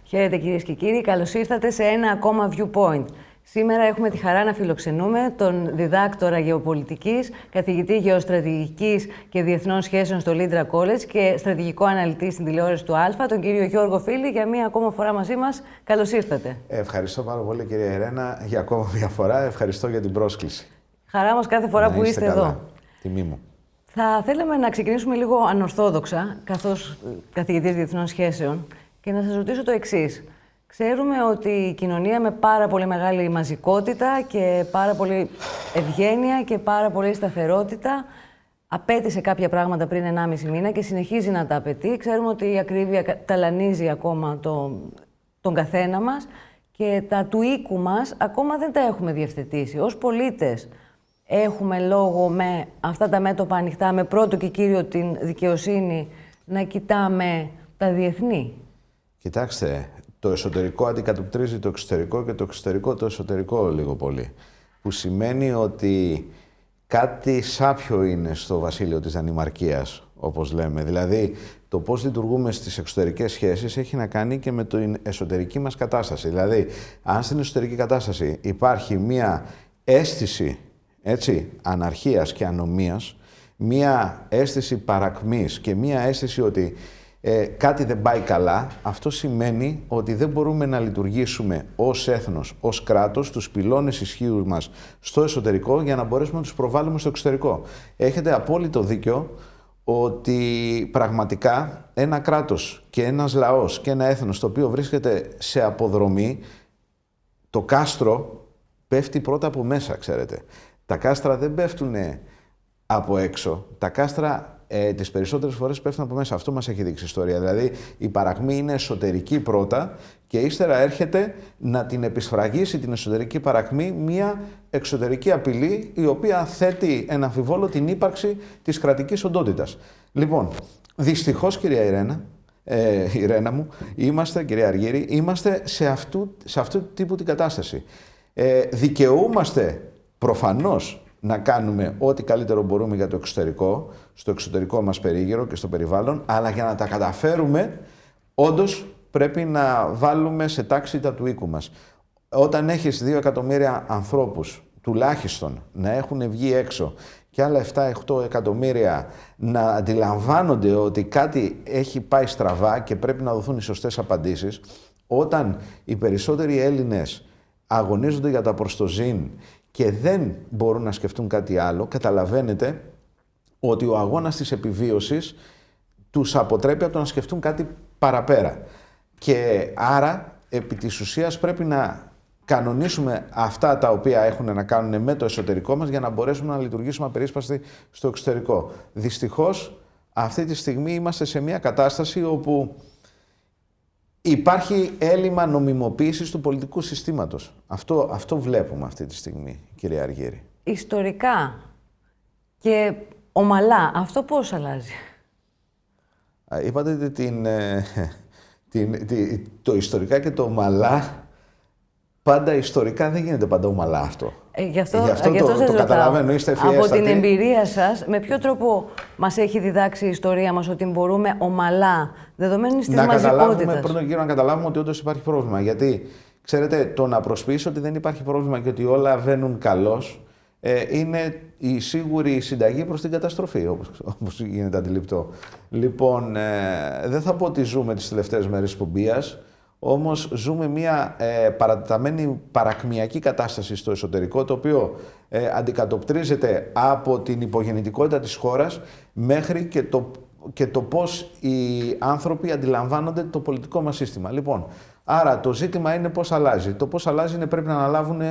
Χαίρετε κυρίες και κύριοι, καλώς ήρθατε σε ένα ακόμα Viewpoint. Σήμερα έχουμε τη χαρά να φιλοξενούμε τον διδάκτορα γεωπολιτικής, καθηγητή γεωστρατηγικής και διεθνών σχέσεων στο Λίντρα College και στρατηγικό αναλυτή στην τηλεόραση του Α, τον κύριο Γιώργο Φίλη, για μία ακόμα φορά μαζί μας. Καλώς ήρθατε. Ευχαριστώ πάρα πολύ, κυρία Ιρένα, για ακόμα μία φορά. Ευχαριστώ για την πρόσκληση. Χαρά μας κάθε φορά που είστε καλά. εδώ. Τιμή μου. Θα θέλαμε να ξεκινήσουμε λίγο ανορθόδοξα, καθώς καθηγητής διεθνών σχέσεων, και να σας ρωτήσω το εξής. Ξέρουμε ότι η κοινωνία με πάρα πολύ μεγάλη μαζικότητα και πάρα πολύ ευγένεια και πάρα πολύ σταθερότητα απέτησε κάποια πράγματα πριν 1,5 μήνα και συνεχίζει να τα απαιτεί. Ξέρουμε ότι η ακρίβεια ταλανίζει ακόμα τον καθένα μας και τα του οίκου μας ακόμα δεν τα έχουμε διευθετήσει. Ως πολίτες έχουμε λόγο με αυτά τα μέτωπα ανοιχτά, με πρώτο και κύριο την δικαιοσύνη, να κοιτάμε τα διεθνή. Κοιτάξτε, το εσωτερικό αντικατοπτρίζει το εξωτερικό και το εξωτερικό το εσωτερικό λίγο πολύ. Που σημαίνει ότι κάτι σάπιο είναι στο βασίλειο της Δανημαρκίας, όπως λέμε. Δηλαδή, το πώς λειτουργούμε στις εξωτερικές σχέσεις έχει να κάνει και με την εσωτερική μας κατάσταση. Δηλαδή, αν στην εσωτερική κατάσταση υπάρχει μία αίσθηση, έτσι, αναρχίας και ανομίας, μία αίσθηση παρακμής και μία αίσθηση ότι κάτι δεν πάει καλά, αυτό σημαίνει ότι δεν μπορούμε να λειτουργήσουμε ως έθνος, ως κράτος, τους πυλώνες ισχύου μας στο εσωτερικό για να μπορέσουμε να τους προβάλλουμε στο εξωτερικό. Έχετε απόλυτο δίκιο ότι πραγματικά ένα κράτος και ένας λαός και ένα έθνος το οποίο βρίσκεται σε αποδρομή, το κάστρο πέφτει πρώτα από μέσα, ξέρετε. Τα κάστρα δεν πέφτουν από έξω. Τα κάστρα τις περισσότερες φορές πέφτουν από μέσα. Αυτό μας έχει δείξει η ιστορία. Δηλαδή, η παρακμή είναι εσωτερική πρώτα και ύστερα έρχεται να την επισφραγίσει την εσωτερική παρακμή μια εξωτερική απειλή η οποία θέτει εν αμφιβόλο την ύπαρξη της κρατικής οντότητας. Λοιπόν, δυστυχώς, κυρία Ιρένα μου, κυρία Αργύρη, είμαστε σε αυτού του τύπου την κατάσταση. Δικαιούμαστε προφανώς να κάνουμε ό,τι καλύτερο μπορούμε για το εξωτερικό, στο εξωτερικό μας περίγυρο και στο περιβάλλον, αλλά για να τα καταφέρουμε, όντως πρέπει να βάλουμε σε τάξη τα του οίκου μας. Όταν έχεις 2 εκατομμύρια ανθρώπους, τουλάχιστον, να έχουν βγει έξω και άλλα 7-8 εκατομμύρια να αντιλαμβάνονται ότι κάτι έχει πάει στραβά και πρέπει να δοθούν οι σωστές απαντήσεις, όταν οι περισσότεροι Έλληνες αγωνίζονται για τα προστοζήν και δεν μπορούν να σκεφτούν κάτι άλλο, καταλαβαίνετε ότι ο αγώνας της επιβίωσης τους αποτρέπει από το να σκεφτούν κάτι παραπέρα. Και άρα, επί της ουσίας, πρέπει να κανονίσουμε αυτά τα οποία έχουν να κάνουν με το εσωτερικό μας για να μπορέσουμε να λειτουργήσουμε απερίσπαστοι στο εξωτερικό. Δυστυχώς, αυτή τη στιγμή είμαστε σε μια κατάσταση όπου υπάρχει έλλειμμα νομιμοποίησης του πολιτικού συστήματος. Αυτό βλέπουμε αυτή τη στιγμή, κυρία Αργύρη. Ιστορικά και ομαλά, αυτό πώς αλλάζει? Είπατε το ιστορικά και το ομαλά. Πάντα ιστορικά δεν γίνεται πάντα ομαλά αυτό. Γι' αυτό το καταλαβαίνω, είστε ευφιέστατοι. Από την εμπειρία σας, με ποιο τρόπο μας έχει διδάξει η ιστορία μας ότι μπορούμε ομαλά, δεδομένης της μαζικότητας? Πρώτον κύριο, να καταλάβουμε ότι όντως υπάρχει πρόβλημα. Γιατί, ξέρετε, το να προσποιείς ότι δεν υπάρχει πρόβλημα και ότι όλα βαίνουν καλώς, είναι η σίγουρη συνταγή προς την καταστροφή, όπως γίνεται αντιληπτό. Λοιπόν, δεν θα πω ότι ζούμε τις τελευταίες μέρες της πομπίας, όμως ζούμε μια παρατεταμένη παρακμιακή κατάσταση στο εσωτερικό, το οποίο αντικατοπτρίζεται από την υπογεννητικότητα της χώρας μέχρι και το πώς οι άνθρωποι αντιλαμβάνονται το πολιτικό μας σύστημα. Λοιπόν, άρα το ζήτημα είναι πώς αλλάζει. Το πώς αλλάζει είναι πρέπει να αναλάβουν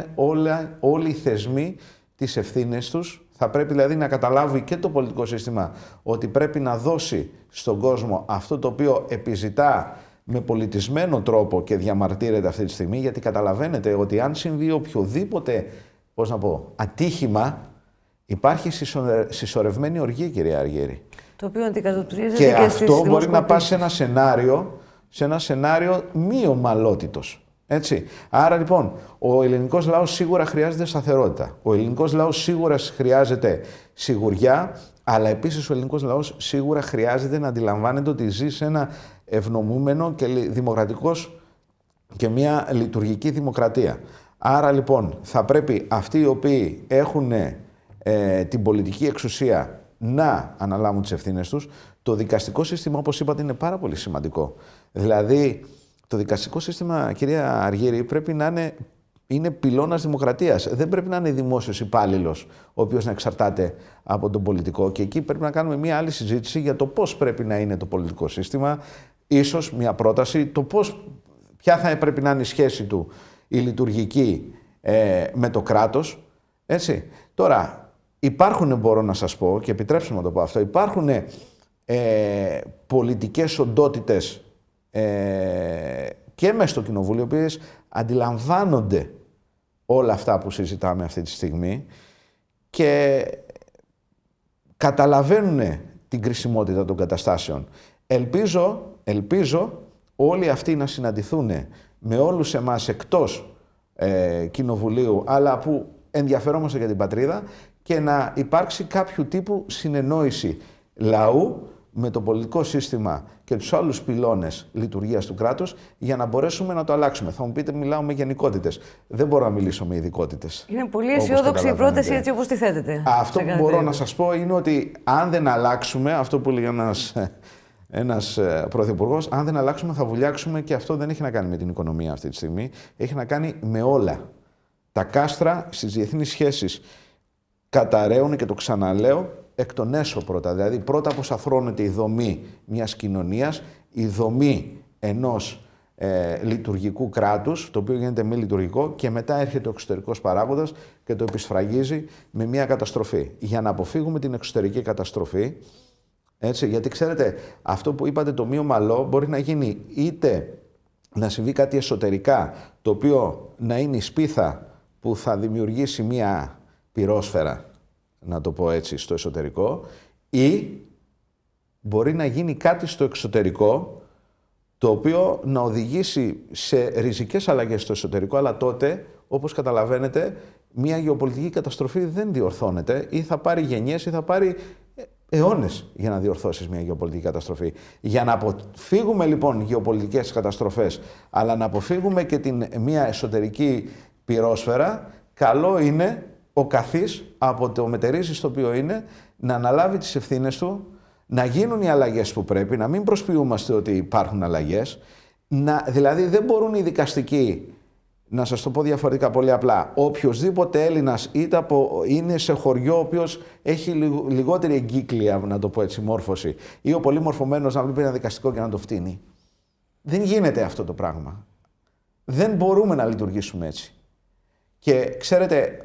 όλοι οι θεσμοί τις ευθύνες τους. Θα πρέπει δηλαδή να καταλάβει και το πολιτικό σύστημα ότι πρέπει να δώσει στον κόσμο αυτό το οποίο επιζητά με πολιτισμένο τρόπο και διαμαρτύρεται αυτή τη στιγμή, γιατί καταλαβαίνετε ότι αν συμβεί οποιοδήποτε, ατύχημα, υπάρχει συσσωρευμένη οργή, κυρία Αργύρη. Το οποίο αντικατοπτρίζεται και και αυτό μπορεί να πάει σε ένα σενάριο μη ομαλότητος. Έτσι. Άρα λοιπόν, ο ελληνικός λαός σίγουρα χρειάζεται σταθερότητα. Ο ελληνικός λαός σίγουρα χρειάζεται σιγουριά, αλλά επίσης ο ελληνικός λαός σίγουρα χρειάζεται να αντιλαμβάνεται ότι ζει σε ένα ευνομούμενο και δημοκρατικός και μια λειτουργική δημοκρατία. Άρα λοιπόν θα πρέπει αυτοί οι οποίοι έχουν την πολιτική εξουσία να αναλάβουν τις ευθύνες τους. Το δικαστικό σύστημα, όπως είπατε, είναι πάρα πολύ σημαντικό. Δηλαδή, το δικαστικό σύστημα, κυρία Αργύρη, πρέπει να είναι πυλώνας δημοκρατίας. Δεν πρέπει να είναι δημόσιος υπάλληλος, ο οποίος να εξαρτάται από τον πολιτικό. Και εκεί πρέπει να κάνουμε μια άλλη συζήτηση για το πώς πρέπει να είναι το πολιτικό σύστημα. Ίσως μια πρόταση, ποια θα πρέπει να είναι η σχέση του, η λειτουργική, με το κράτος. Έτσι. Τώρα, μπορώ να σας πω, και επιτρέψτε μου να το πω αυτό, υπάρχουν πολιτικές οντότητες και μέσα στο Κοινοβούλιο, οι οποίες αντιλαμβάνονται όλα αυτά που συζητάμε αυτή τη στιγμή και καταλαβαίνουν την κρισιμότητα των καταστάσεων. Ελπίζω όλοι αυτοί να συναντηθούν με όλους εμάς εκτός Κοινοβουλίου, αλλά που ενδιαφερόμαστε για την πατρίδα, και να υπάρξει κάποιο τύπου συνεννόηση λαού με το πολιτικό σύστημα και τους άλλους πυλώνες λειτουργίας του κράτους, για να μπορέσουμε να το αλλάξουμε. Θα μου πείτε, μιλάω με γενικότητες. Δεν μπορώ να μιλήσω με ειδικότητες. Είναι πολύ αισιόδοξη η πρόταση, έτσι όπως τη θέτετε. Αυτό που μπορώ να σας πω είναι ότι αν δεν αλλάξουμε, αυτό που έλεγε ένας πρωθυπουργός, αν δεν αλλάξουμε θα βουλιάξουμε, και αυτό δεν έχει να κάνει με την οικονομία αυτή τη στιγμή. Έχει να κάνει με όλα. Τα κάστρα στις διεθνείς σχέσεις καταραίουν, και το ξαναλέω, εκ των έσω πρώτα. Δηλαδή, πρώτα αποσαφρώνεται η δομή μιας κοινωνίας, η δομή ενός λειτουργικού κράτους, το οποίο γίνεται μη λειτουργικό, και μετά έρχεται ο εξωτερικός παράγοντας και το επισφραγίζει με μια καταστροφή. Για να αποφύγουμε την εξωτερική καταστροφή, έτσι, γιατί ξέρετε, αυτό που είπατε, το μη ομαλό, μπορεί να γίνει είτε να συμβεί κάτι εσωτερικά, το οποίο να είναι η σπίθα που θα δημιουργήσει μια πυρόσφαιρα, να το πω έτσι, στο εσωτερικό, ή μπορεί να γίνει κάτι στο εξωτερικό, το οποίο να οδηγήσει σε ριζικές αλλαγές στο εσωτερικό, αλλά τότε, όπως καταλαβαίνετε, μια γεωπολιτική καταστροφή δεν διορθώνεται, ή θα πάρει γενιές ή θα πάρει αιώνες για να διορθώσεις μια γεωπολιτική καταστροφή. Για να αποφύγουμε λοιπόν γεωπολιτικές καταστροφές, αλλά να αποφύγουμε και μια εσωτερική πυρόσφαιρα, καλό είναι ο καθής από το μετερίζει στο οποίο είναι να αναλάβει τις ευθύνες του, να γίνουν οι αλλαγές που πρέπει, να μην προσποιούμαστε ότι υπάρχουν αλλαγές. Δηλαδή δεν μπορούν οι δικαστικοί, να σας το πω διαφορετικά πολύ απλά, οποιοσδήποτε Έλληνας είτε είναι σε χωριό ο οποίος έχει λιγότερη εγκύκλια, να το πω έτσι, μόρφωση, ή ο πολύ μορφωμένος να βλέπει ένα δικαστικό και να το φτύνει. Δεν γίνεται αυτό το πράγμα. Δεν μπορούμε να λειτουργήσουμε έτσι. Και ξέρετε,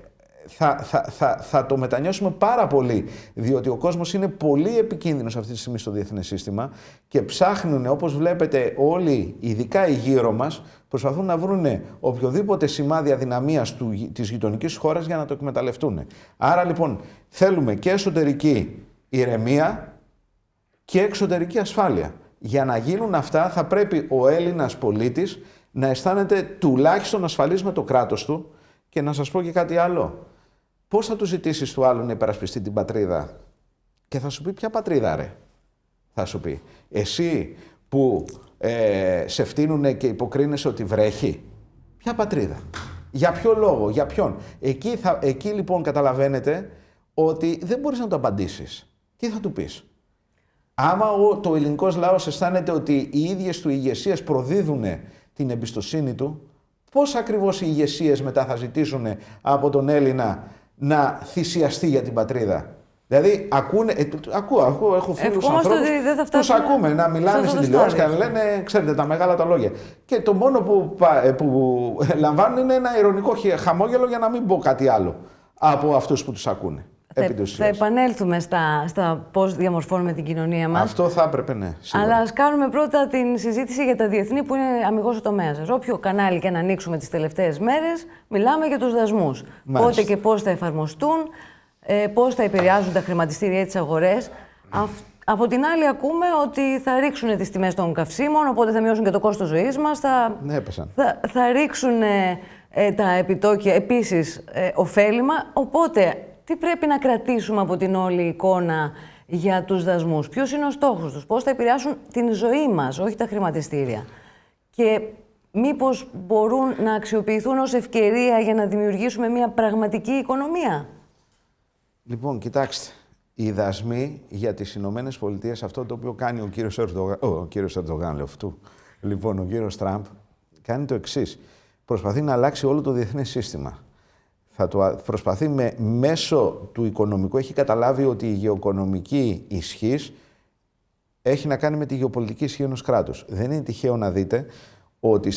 θα το μετανιώσουμε πάρα πολύ, διότι ο κόσμος είναι πολύ επικίνδυνος αυτή τη στιγμή στο διεθνές σύστημα και ψάχνουν, όπως βλέπετε όλοι, ειδικά οι γύρω μας, προσπαθούν να βρουν οποιοδήποτε σημάδι αδυναμίας της γειτονικής χώρας για να το εκμεταλλευτούν. Άρα λοιπόν θέλουμε και εσωτερική ηρεμία και εξωτερική ασφάλεια. Για να γίνουν αυτά θα πρέπει ο Έλληνας πολίτης να αισθάνεται τουλάχιστον ασφαλής με το κράτος του. Και να σας πω και κάτι άλλο. Πώς θα του ζητήσεις του άλλου να υπερασπιστεί την πατρίδα? Και θα σου πει, ποια πατρίδα ρε? Θα σου πει, εσύ που σε φτύνουνε και υποκρίνεσαι ότι βρέχει. Ποια πατρίδα? Για ποιο λόγο? Για ποιον? Εκεί λοιπόν καταλαβαίνετε ότι δεν μπορείς να το απαντήσεις. Τι θα του πεις? Άμα το ελληνικός λαός αισθάνεται ότι οι ίδιες του ηγεσίες προδίδουν την εμπιστοσύνη του, πώς ακριβώς οι ηγεσίες μετά θα ζητήσουν από τον Έλληνα να θυσιαστεί για την πατρίδα? Δηλαδή, ακούω, έχω φίλους ανθρώπους, τους ακούμε να μιλάνε στην τηλεόραση και να λένε, ξέρετε, τα μεγάλα τα λόγια. Και το μόνο που λαμβάνουν είναι ένα ειρωνικό χαμόγελο, για να μην πω κάτι άλλο, από αυτούς που τους ακούνε. Θα επανέλθουμε στα πώς διαμορφώνουμε την κοινωνία μας. Αυτό θα έπρεπε, ναι. Σίγουρα. Αλλά ας κάνουμε πρώτα την συζήτηση για τα διεθνή, που είναι αμιγώς ο τομέας σας. Όποιο κανάλι και να ανοίξουμε τις τελευταίες μέρες, μιλάμε για τους δασμούς. Πότε και πώς θα εφαρμοστούν, πώς θα επηρεάζουν τα χρηματιστήρια ή τις αγορές. Από την άλλη, ακούμε ότι θα ρίξουν τις τιμές των καυσίμων, οπότε θα μειώσουν και το κόστος ζωής μας. Θα ρίξουν τα επιτόκια, επίσης ωφέλιμα. Οπότε, τι πρέπει να κρατήσουμε από την όλη εικόνα για τους δασμούς? Ποιος είναι ο στόχος τους? Πώς θα επηρεάσουν την ζωή μας, όχι τα χρηματιστήρια? Και μήπως μπορούν να αξιοποιηθούν ως ευκαιρία για να δημιουργήσουμε μια πραγματική οικονομία? Λοιπόν, κοιτάξτε. Οι δασμοί για τις Ηνωμένες Πολιτείες, αυτό το οποίο κάνει ο κύριος Ερντογάν, λοιπόν, ο κύριος Τραμπ, κάνει το εξής. Προσπαθεί να αλλάξει όλο το διεθνές σύστημα. Προσπαθεί μέσω του οικονομικού, έχει καταλάβει ότι η γεωοικονομική ισχύς έχει να κάνει με τη γεωπολιτική ισχύ ενός κράτους. Δεν είναι τυχαίο να δείτε ότι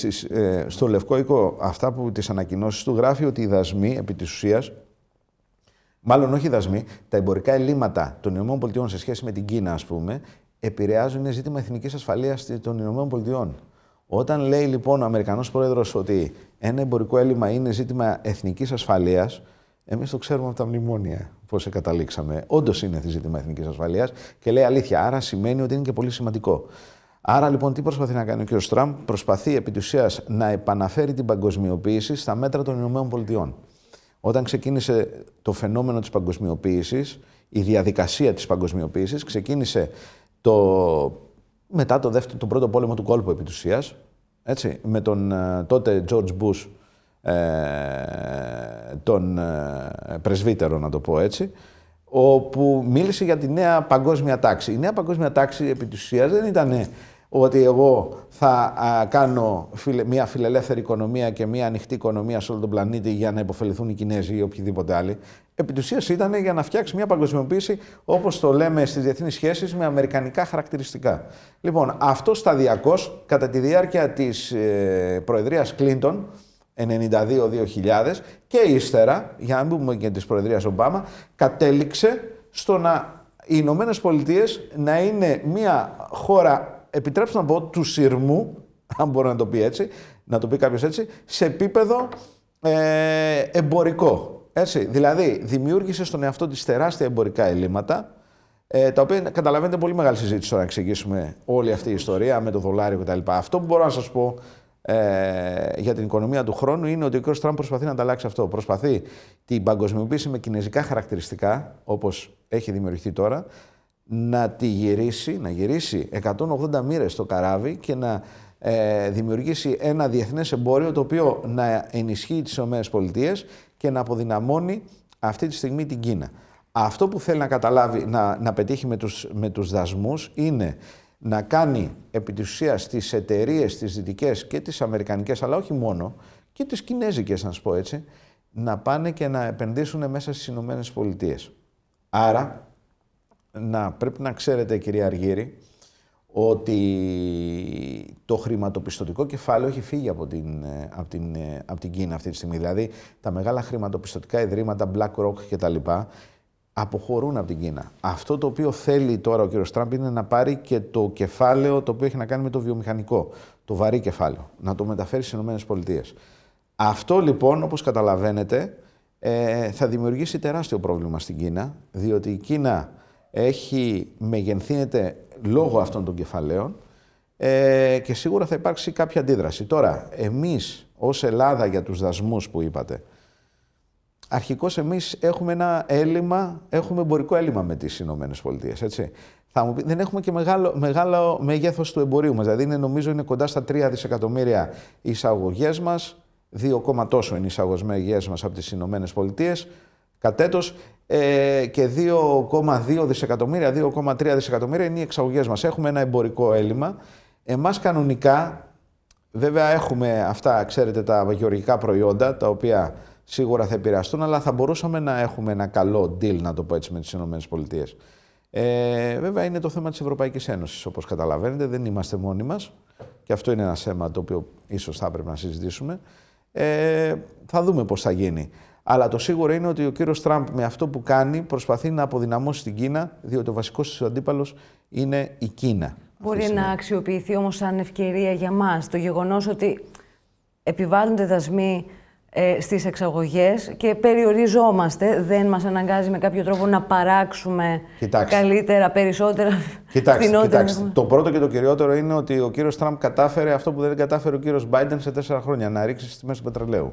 στο Λευκό Οίκο, αυτά που τις ανακοινώσεις του γράφει ότι οι δασμοί, επί της ουσίας, μάλλον όχι οι δασμοί, τα εμπορικά ελλείμματα των ΗΠΑ σε σχέση με την Κίνα, ας πούμε, επηρεάζουν ζήτημα εθνικής ασφαλείας των ΗΠΑ. Όταν λέει λοιπόν ο Αμερικανός Πρόεδρος ότι ένα εμπορικό έλλειμμα είναι ζήτημα εθνικής ασφαλείας, εμείς το ξέρουμε από τα μνημόνια πώς καταλήξαμε. Όντως είναι ζήτημα εθνικής ασφαλείας και λέει αλήθεια. Άρα σημαίνει ότι είναι και πολύ σημαντικό. Άρα λοιπόν τι προσπαθεί να κάνει ο κ. Τραμπ? Προσπαθεί επί της ουσίας να επαναφέρει την παγκοσμιοποίηση στα μέτρα των ΗΠΑ. Όταν ξεκίνησε το φαινόμενο της παγκοσμιοποίησης, η διαδικασία της παγκοσμιοποίησης ξεκίνησε μετά τον πρώτο πόλεμο του κόλπου επί της ουσίας, έτσι, με τον τότε George Bush, τον πρεσβύτερο να το πω έτσι, όπου μίλησε για τη νέα παγκόσμια τάξη. Η νέα παγκόσμια τάξη επί της ουσίας δεν ήταν ότι εγώ θα κάνω μια φιλελεύθερη οικονομία και μια ανοιχτή οικονομία σε όλο τον πλανήτη για να υποφεληθούν οι Κινέζοι ή οποιοδήποτε άλλοι. Επί της ουσίας ήταν για να φτιάξει μια παγκοσμιοποίηση, όπως το λέμε στις διεθνείς σχέσεις, με αμερικανικά χαρακτηριστικά. Λοιπόν, αυτό σταδιακώς, κατά τη διάρκεια της προεδρίας Κλίντον, 92-2000 και ύστερα, για να μην πούμε και της προεδρίας Ομπάμα, κατέληξε στο να οι Ηνωμένες Πολιτείες να είναι μια χώρα, επιτρέψτε να πω, του σειρμού, αν μπορεί να το πει έτσι, να το πει κάποιος έτσι, σε επίπεδο εμπορικό. Έτσι. Δηλαδή, δημιούργησε στον εαυτό της τεράστια εμπορικά ελλείμματα, τα οποία καταλαβαίνετε πολύ μεγάλη συζήτηση τώρα να εξηγήσουμε όλη αυτή η ιστορία με το δολάριο κτλ. Αυτό που μπορώ να σας πω για την οικονομία του χρόνου είναι ότι ο κ. Τραμπ προσπαθεί να ανταλλάξει αυτό. Προσπαθεί την παγκοσμιοποίηση με κινεζικά χαρακτηριστικά, όπως έχει δημιουργηθεί τώρα, να γυρίσει 180 μοίρες στο καράβι και να δημιουργήσει ένα διεθνές εμπόριο το οποίο να ενισχύει τις ΗΠΑ και να αποδυναμώνει αυτή τη στιγμή την Κίνα. Αυτό που θέλει να καταλάβει, να πετύχει με τους δασμούς είναι να κάνει επί της ουσίας τις εταιρείες, τις δυτικές και τις αμερικανικές, αλλά όχι μόνο, και τις κινέζικες, να σας πω έτσι, να πάνε και να επενδύσουν μέσα στις Ηνωμένες Πολιτείες. Άρα, πρέπει να ξέρετε, κυρία Αργύρη, ότι το χρηματοπιστωτικό κεφάλαιο έχει φύγει από την Κίνα αυτή τη στιγμή. Δηλαδή, τα μεγάλα χρηματοπιστωτικά ιδρύματα, BlackRock κτλ., αποχωρούν από την Κίνα. Αυτό το οποίο θέλει τώρα ο κύριος Τραμπ είναι να πάρει και το κεφάλαιο το οποίο έχει να κάνει με το βιομηχανικό, το βαρύ κεφάλαιο, να το μεταφέρει στις ΗΠΑ. Αυτό λοιπόν, όπως καταλαβαίνετε, θα δημιουργήσει τεράστιο πρόβλημα στην Κίνα, διότι η Κίνα μεγενθύνεται λόγω αυτών των κεφαλαίων και σίγουρα θα υπάρξει κάποια αντίδραση. Τώρα, εμείς ως Ελλάδα για τους δασμούς που είπατε, αρχικώς εμείς έχουμε έχουμε εμπορικό έλλειμμα με τις Ηνωμένες Πολιτείες, έτσι. Θα μου πει, δεν έχουμε και μεγάλο μεγέθος του εμπορίου μας, δηλαδή νομίζω είναι κοντά στα 3 δισεκατομμύρια οι εισαγωγές μας, 2, τόσο είναι οι εισαγωγές μας από τις Ηνωμένες Πολιτείες κατ' έτος, και 2,2 δισεκατομμύρια, 2,3 δισεκατομμύρια είναι οι εξαγωγές μας. Έχουμε ένα εμπορικό έλλειμμα. Εμάς κανονικά, βέβαια έχουμε αυτά, ξέρετε, τα γεωργικά προϊόντα, τα οποία σίγουρα θα επηρεαστούν, αλλά θα μπορούσαμε να έχουμε ένα καλό deal, να το πω έτσι, με τις ΗΠΑ. Βέβαια είναι το θέμα της Ευρωπαϊκής Ένωσης, όπως καταλαβαίνετε, δεν είμαστε μόνοι μας και αυτό είναι ένα θέμα το οποίο ίσως θα πρέπει να συζητήσουμε. Θα δούμε πώς θα γίνει. Αλλά το σίγουρο είναι ότι ο κύριος Τραμπ με αυτό που κάνει προσπαθεί να αποδυναμώσει την Κίνα, διότι ο βασικός του αντίπαλος είναι η Κίνα. Μπορεί να αξιοποιηθεί όμως σαν ευκαιρία για μας το γεγονός ότι επιβάλλονται δασμοί στις εξαγωγές και περιοριζόμαστε, δεν μας αναγκάζει με κάποιο τρόπο να παράξουμε καλύτερα, περισσότερα, φθηνότερα. Κοιτάξτε, το πρώτο και το κυριότερο είναι ότι ο κύριος Τραμπ κατάφερε αυτό που δεν κατάφερε ο κύριος Μπάιντεν σε 4 χρόνια, να ρίξει τις τιμές του πετρελαίου.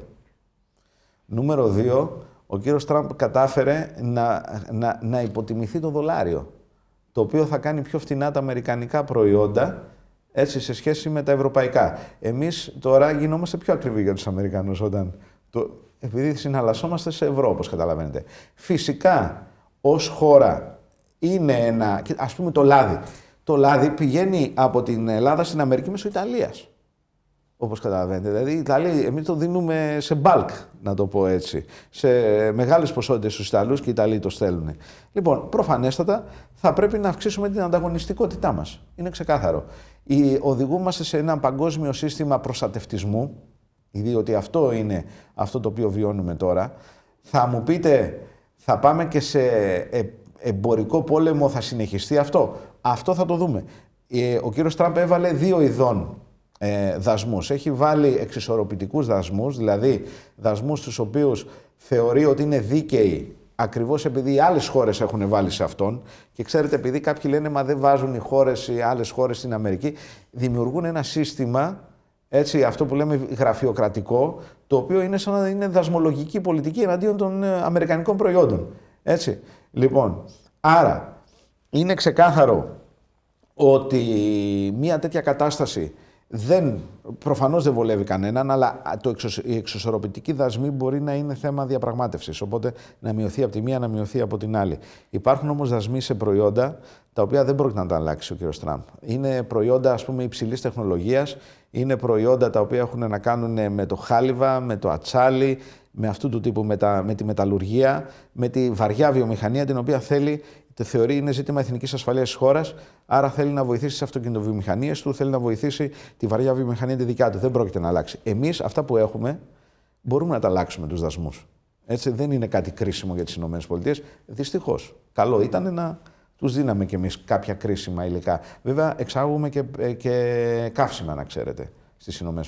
Νούμερο 2, ο κύριος Τραμπ κατάφερε να υποτιμηθεί το δολάριο, το οποίο θα κάνει πιο φθηνά τα αμερικανικά προϊόντα έτσι, σε σχέση με τα ευρωπαϊκά. Εμείς τώρα γινόμαστε πιο ακριβοί για τους Αμερικανούς επειδή συναλλασσόμαστε σε ευρώ, όπως καταλαβαίνετε. Φυσικά, ως χώρα, είναι ένα... Ας πούμε το λάδι. Το λάδι πηγαίνει από την Ελλάδα στην Αμερική μέσω Ιταλίας. Όπως καταλαβαίνετε. Δηλαδή, οι Ιταλοί, εμείς το δίνουμε σε bulk, να το πω έτσι. Σε μεγάλες ποσότητες στους Ιταλούς και οι Ιταλοί το στέλνουν. Λοιπόν, προφανέστατα θα πρέπει να αυξήσουμε την ανταγωνιστικότητά μας. Είναι ξεκάθαρο. Οδηγούμαστε σε ένα παγκόσμιο σύστημα προστατευτισμού, διότι αυτό είναι αυτό το οποίο βιώνουμε τώρα. Θα μου πείτε, θα πάμε και σε εμπορικό πόλεμο, θα συνεχιστεί αυτό. Αυτό θα το δούμε. Ο κύριος Τραμπ έβαλε 2 ειδών δασμούς. Έχει βάλει εξισορροπητικούς δασμούς, δηλαδή δασμούς τους οποίους θεωρεί ότι είναι δίκαιοι ακριβώς επειδή οι άλλες χώρες έχουν βάλει σε αυτόν. Και ξέρετε, επειδή κάποιοι λένε μα δεν βάζουν οι άλλες χώρες στην Αμερική, δημιουργούν ένα σύστημα, έτσι, αυτό που λέμε γραφειοκρατικό, το οποίο είναι σαν να είναι δασμολογική πολιτική εναντίον των αμερικανικών προϊόντων. Έτσι. Λοιπόν, άρα είναι ότι μια τέτοια κατάσταση προφανώς δεν βολεύει κανέναν, αλλά η εξισορροπητική δασμή μπορεί να είναι θέμα διαπραγμάτευσης, οπότε να μειωθεί από τη μία, να μειωθεί από την άλλη. Υπάρχουν όμως δασμοί σε προϊόντα τα οποία δεν πρόκειται να τα αλλάξει ο κ. Τραμπ. Είναι προϊόντα, ας πούμε, υψηλής τεχνολογίας, είναι προϊόντα τα οποία έχουν να κάνουν με το χάλιβα, με το ατσάλι, με αυτού του τύπου, με τη μεταλλουργία, με τη βαριά βιομηχανία, την οποία θεωρεί είναι ζήτημα εθνικής ασφαλείας της χώρας, άρα θέλει να βοηθήσει τις αυτοκινητοβιομηχανίες του, θέλει να βοηθήσει τη βαριά βιομηχανία τη δικιά του. Δεν πρόκειται να αλλάξει. Εμείς αυτά που έχουμε μπορούμε να τα αλλάξουμε τους δασμούς. Έτσι, δεν είναι κάτι κρίσιμο για τις ΗΠΑ. Δυστυχώς. Καλό ήταν να τους δίναμε κι εμείς κάποια κρίσιμα υλικά. Βέβαια, εξάγουμε και καύσιμα, να ξέρετε, στις ΗΠΑ.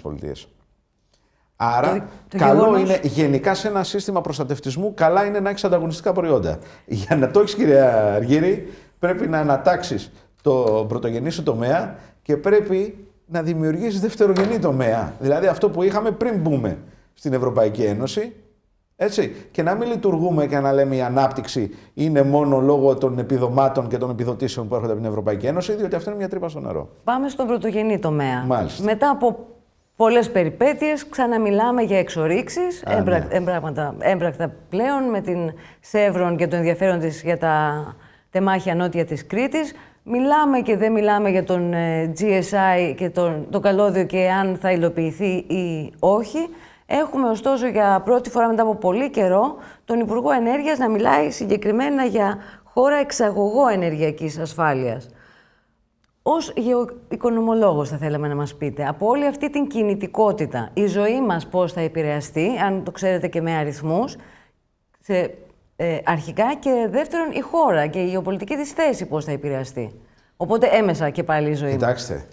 Άρα, καλό είναι γενικά σε ένα σύστημα προστατευτισμού, καλά είναι να έχεις ανταγωνιστικά προϊόντα. Για να το έχεις, κύριε Αργύρη, πρέπει να ανατάξεις το πρωτογενή σου τομέα και πρέπει να δημιουργήσεις δευτερογενή τομέα. Δηλαδή αυτό που είχαμε πριν μπούμε στην Ευρωπαϊκή Ένωση, έτσι, και να μην λειτουργούμε και να λέμε η ανάπτυξη είναι μόνο λόγω των επιδομάτων και των επιδοτήσεων που έρχονται από την Ευρωπαϊκή Ένωση, διότι αυτό είναι μια τρύπα στο νερό. Πάμε στον πρωτογενή τομέα. Μάλιστα. Μετά από πολλές περιπέτειες, ξαναμιλάμε για εξορίξεις, έμπρακτα πλέον, με την Σεύρον και το ενδιαφέρον της για τα τεμάχια νότια της Κρήτης. Μιλάμε και δεν μιλάμε για τον GSI και το καλώδιο και αν θα υλοποιηθεί ή όχι. Έχουμε ωστόσο για πρώτη φορά μετά από πολύ καιρό τον Υπουργό Ενέργειας να μιλάει συγκεκριμένα για χώρα εξαγωγό ενεργειακής ασφάλειας. Ως γεωοικονομολόγος θα θέλαμε να μας πείτε, από όλη αυτή την κινητικότητα, η ζωή μας πώς θα επηρεαστεί, αν το ξέρετε και με αριθμούς, αρχικά, και δεύτερον η χώρα και η γεωπολιτική της θέση πώς θα επηρεαστεί. Οπότε έμεσα και πάλι η ζωή μας. Κοιτάξτε,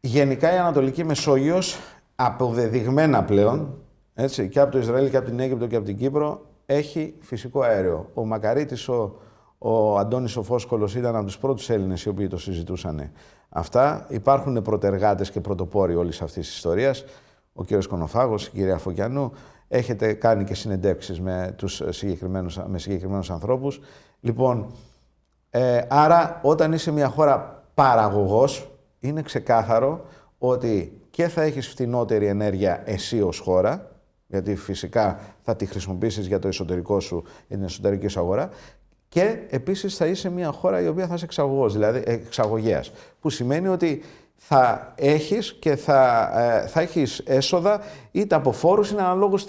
γενικά η Ανατολική Μεσόγειος, αποδεδειγμένα πλέον, έτσι, και από το Ισραήλ και από την Αίγυπτο και από την Κύπρο, έχει φυσικό αέριο. Ο Μακαρίτης, ο Αντώνης ο Φόσκολος ήταν από τους πρώτους Έλληνες οι οποίοι το συζητούσαν αυτά. Υπάρχουν πρωτεργάτες και πρωτοπόροι όλης αυτής της ιστορίας. Ο κύριος Κονοφάγος, η κυρία Φωκιανού. Έχετε κάνει και συνεντεύξεις με συγκεκριμένους ανθρώπους. Λοιπόν, άρα όταν είσαι μια χώρα παραγωγός, είναι ξεκάθαρο ότι και θα έχεις φτηνότερη ενέργεια εσύ ως χώρα, γιατί φυσικά θα τη χρησιμοποιήσεις για το εσωτερικό σου, για την εσωτερική σου αγορά, και επίσης θα είσαι μια χώρα η οποία θα είσαι εξαγωγός, δηλαδή εξαγωγέας, που σημαίνει ότι θα έχεις και θα έχεις έσοδα είτε από φόρους, είναι αναλόγως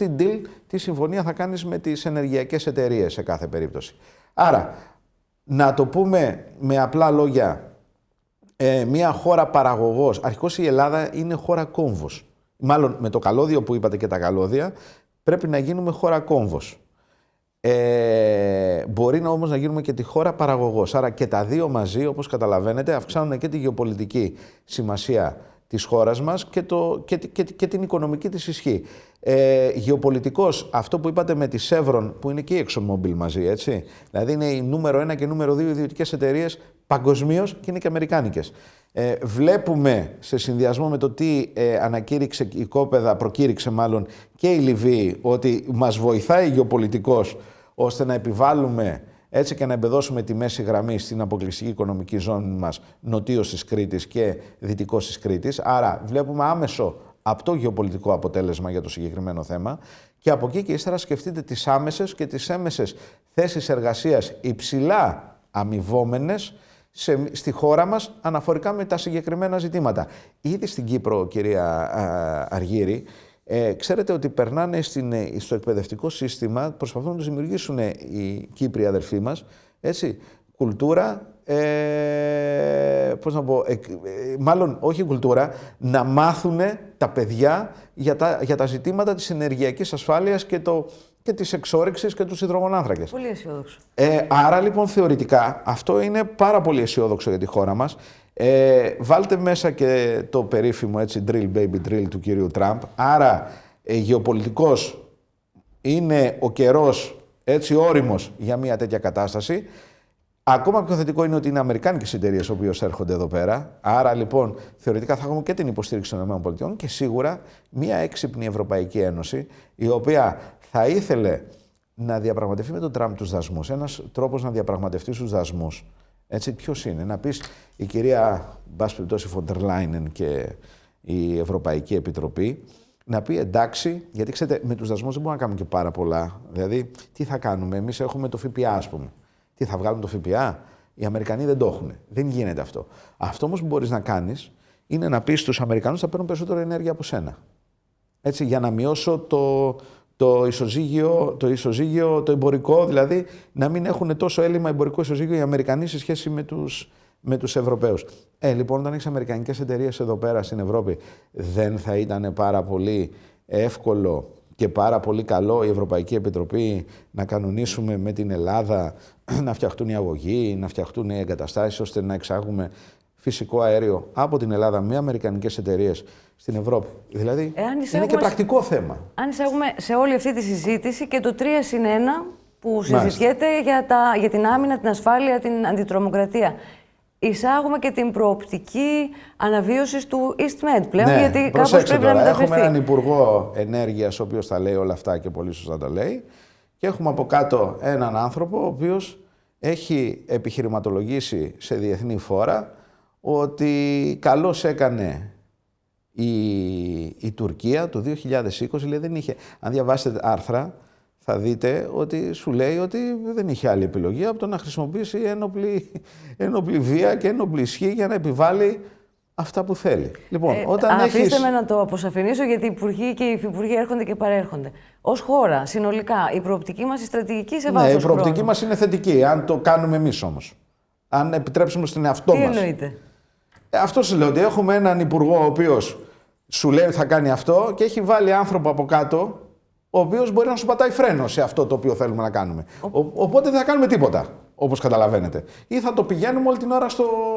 τι συμφωνία θα κάνεις με τις ενεργειακές εταιρείες σε κάθε περίπτωση. Άρα, να το πούμε με απλά λόγια, μια χώρα παραγωγός, αρχικώς η Ελλάδα είναι χώρα κόμβος. Μάλλον με το καλώδιο που είπατε και τα καλώδια, πρέπει να γίνουμε χώρα κόμβος. Μπορεί όμως να γίνουμε και τη χώρα παραγωγός. Άρα και τα δύο μαζί, όπως καταλαβαίνετε, αυξάνουν και τη γεωπολιτική σημασία της χώρας μας και την οικονομική της ισχύ. Γεωπολιτικός, αυτό που είπατε με τη Chevron, που είναι και η ExxonMobil μαζί, έτσι. Δηλαδή είναι η νούμερο 1 και νούμερο 2 ιδιωτικές εταιρείες παγκοσμίως και είναι και αμερικάνικες. Βλέπουμε σε συνδυασμό με το τι προκήρυξε μάλλον και η Λιβύη, ότι μας βοηθάει γεωπολιτικός ώστε να επιβάλλουμε έτσι και να εμπεδώσουμε τη μέση γραμμή στην αποκλειστική οικονομική ζώνη μας, νοτίως της Κρήτης και δυτικώς της Κρήτης. Άρα βλέπουμε άμεσο αυτό γεωπολιτικό αποτέλεσμα για το συγκεκριμένο θέμα. Και από εκεί και ύστερα σκεφτείτε τις άμεσες και τις έμεσες θέσεις εργασίας υψηλά αμοιβόμενες στη χώρα μας αναφορικά με τα συγκεκριμένα ζητήματα. Ήδη στην Κύπρο, κυρία Αργύρη, ξέρετε ότι περνάνε στο εκπαιδευτικό σύστημα, προσπαθούν να τους δημιουργήσουν οι Κύπροι αδερφοί μας, έτσι, κουλτούρα, πώς να πω, μάλλον όχι κουλτούρα, να μάθουν τα παιδιά για τα ζητήματα της ενεργειακής ασφάλειας και της εξόρυξης και τους υδρογονάνθρακες. Πολύ αισιόδοξο. Άρα λοιπόν θεωρητικά αυτό είναι πάρα πολύ αισιόδοξο για τη χώρα μας. Βάλτε μέσα και το περίφημο έτσι drill baby drill του κυρίου Τραμπ. Άρα γεωπολιτικός είναι ο καιρός έτσι όριμος για μια τέτοια κατάσταση. Ακόμα πιο θετικό είναι ότι είναι αμερικάνικες εταιρείες οι οποίες έρχονται εδώ πέρα. Άρα λοιπόν θεωρητικά θα έχουμε και την υποστήριξη των ΗΠΑ και σίγουρα μια έξυπνη Ευρωπαϊκή Ένωση η οποία θα ήθελε να διαπραγματευτεί με τον Τραμπ τους δασμούς. Ένας τρόπος να διαπραγματευτεί τους δασμούς. Έτσι, ποιος είναι, να πεις η κυρία Φοντερ Λάινεν και η Ευρωπαϊκή Επιτροπή να πει εντάξει, γιατί ξέρετε με τους δασμούς δεν μπορούμε να κάνουμε και πάρα πολλά. Δηλαδή, τι θα κάνουμε, εμείς έχουμε το ΦΠΑ, ας πούμε. Τι θα βγάλουμε το ΦΠΑ, οι Αμερικανοί δεν το έχουν. Δεν γίνεται αυτό. Αυτό όμως που μπορείς να κάνεις είναι να πεις στους Αμερικανούς θα παίρνουν περισσότερο ενέργεια από σένα. Έτσι, για να μειώσω το ισοζύγιο, το εμπορικό, δηλαδή να μην έχουν τόσο έλλειμμα εμπορικό ισοζύγιο οι Αμερικανοί σε σχέση με τους Ευρωπαίους. Λοιπόν, όταν έχεις αμερικανικές εταιρείες εδώ πέρα στην Ευρώπη, δεν θα ήταν πάρα πολύ εύκολο και πάρα πολύ καλό η Ευρωπαϊκή Επιτροπή να κανονίσουμε με την Ελλάδα να φτιαχτούν οι αγωγοί, να φτιαχτούν οι εγκαταστάσεις ώστε να εξάγουμε φυσικό αέριο από την Ελλάδα με αμερικανικές εταιρείες στην Ευρώπη. Δηλαδή, είναι και πρακτικό θέμα. Αν εισάγουμε σε όλη αυτή τη συζήτηση και το 3+1 που συζητιέται για την άμυνα, την ασφάλεια, την αντιτρομοκρατία. Εισάγουμε και την προοπτική αναβίωσης του EastMed πλέον, ναι, γιατί κάπως πρέπει να μεταφερθεί. Έχουμε έναν Υπουργό Ενέργειας, ο οποίος τα λέει όλα αυτά και πολύ σωστά τα λέει, και έχουμε από κάτω έναν άνθρωπο, ο οποίος έχει επιχειρηματολογήσει σε διεθνή φόρα ότι καλώς έκανε η Τουρκία το 2020, λέει, δεν είχε. Αν διαβάσετε άρθρα, θα δείτε ότι σου λέει ότι δεν είχε άλλη επιλογή από το να χρησιμοποιήσει ένοπλη βία και ένοπλη ισχύ για να επιβάλλει αυτά που θέλει. Λοιπόν, αφήστε με να το αποσαφηνίσω, γιατί οι υπουργοί και οι υφυπουργοί έρχονται και παρέρχονται. Ως χώρα, συνολικά, η προοπτική μας, η στρατηγική σε βάθος χρόνου. Ναι, η προοπτική μας είναι θετική, αν το κάνουμε εμείς όμως. Αν επιτρέψουμε στον εαυτό μας. Τι εννοείτε? Αυτό σου λέω, ότι έχουμε έναν υπουργό ο οποίος σου λέει ότι θα κάνει αυτό και έχει βάλει άνθρωπο από κάτω, ο οποίος μπορεί να σου πατάει φρένο σε αυτό το οποίο θέλουμε να κάνουμε. Οπότε δεν θα κάνουμε τίποτα, όπως καταλαβαίνετε. Ή θα το πηγαίνουμε όλη την ώρα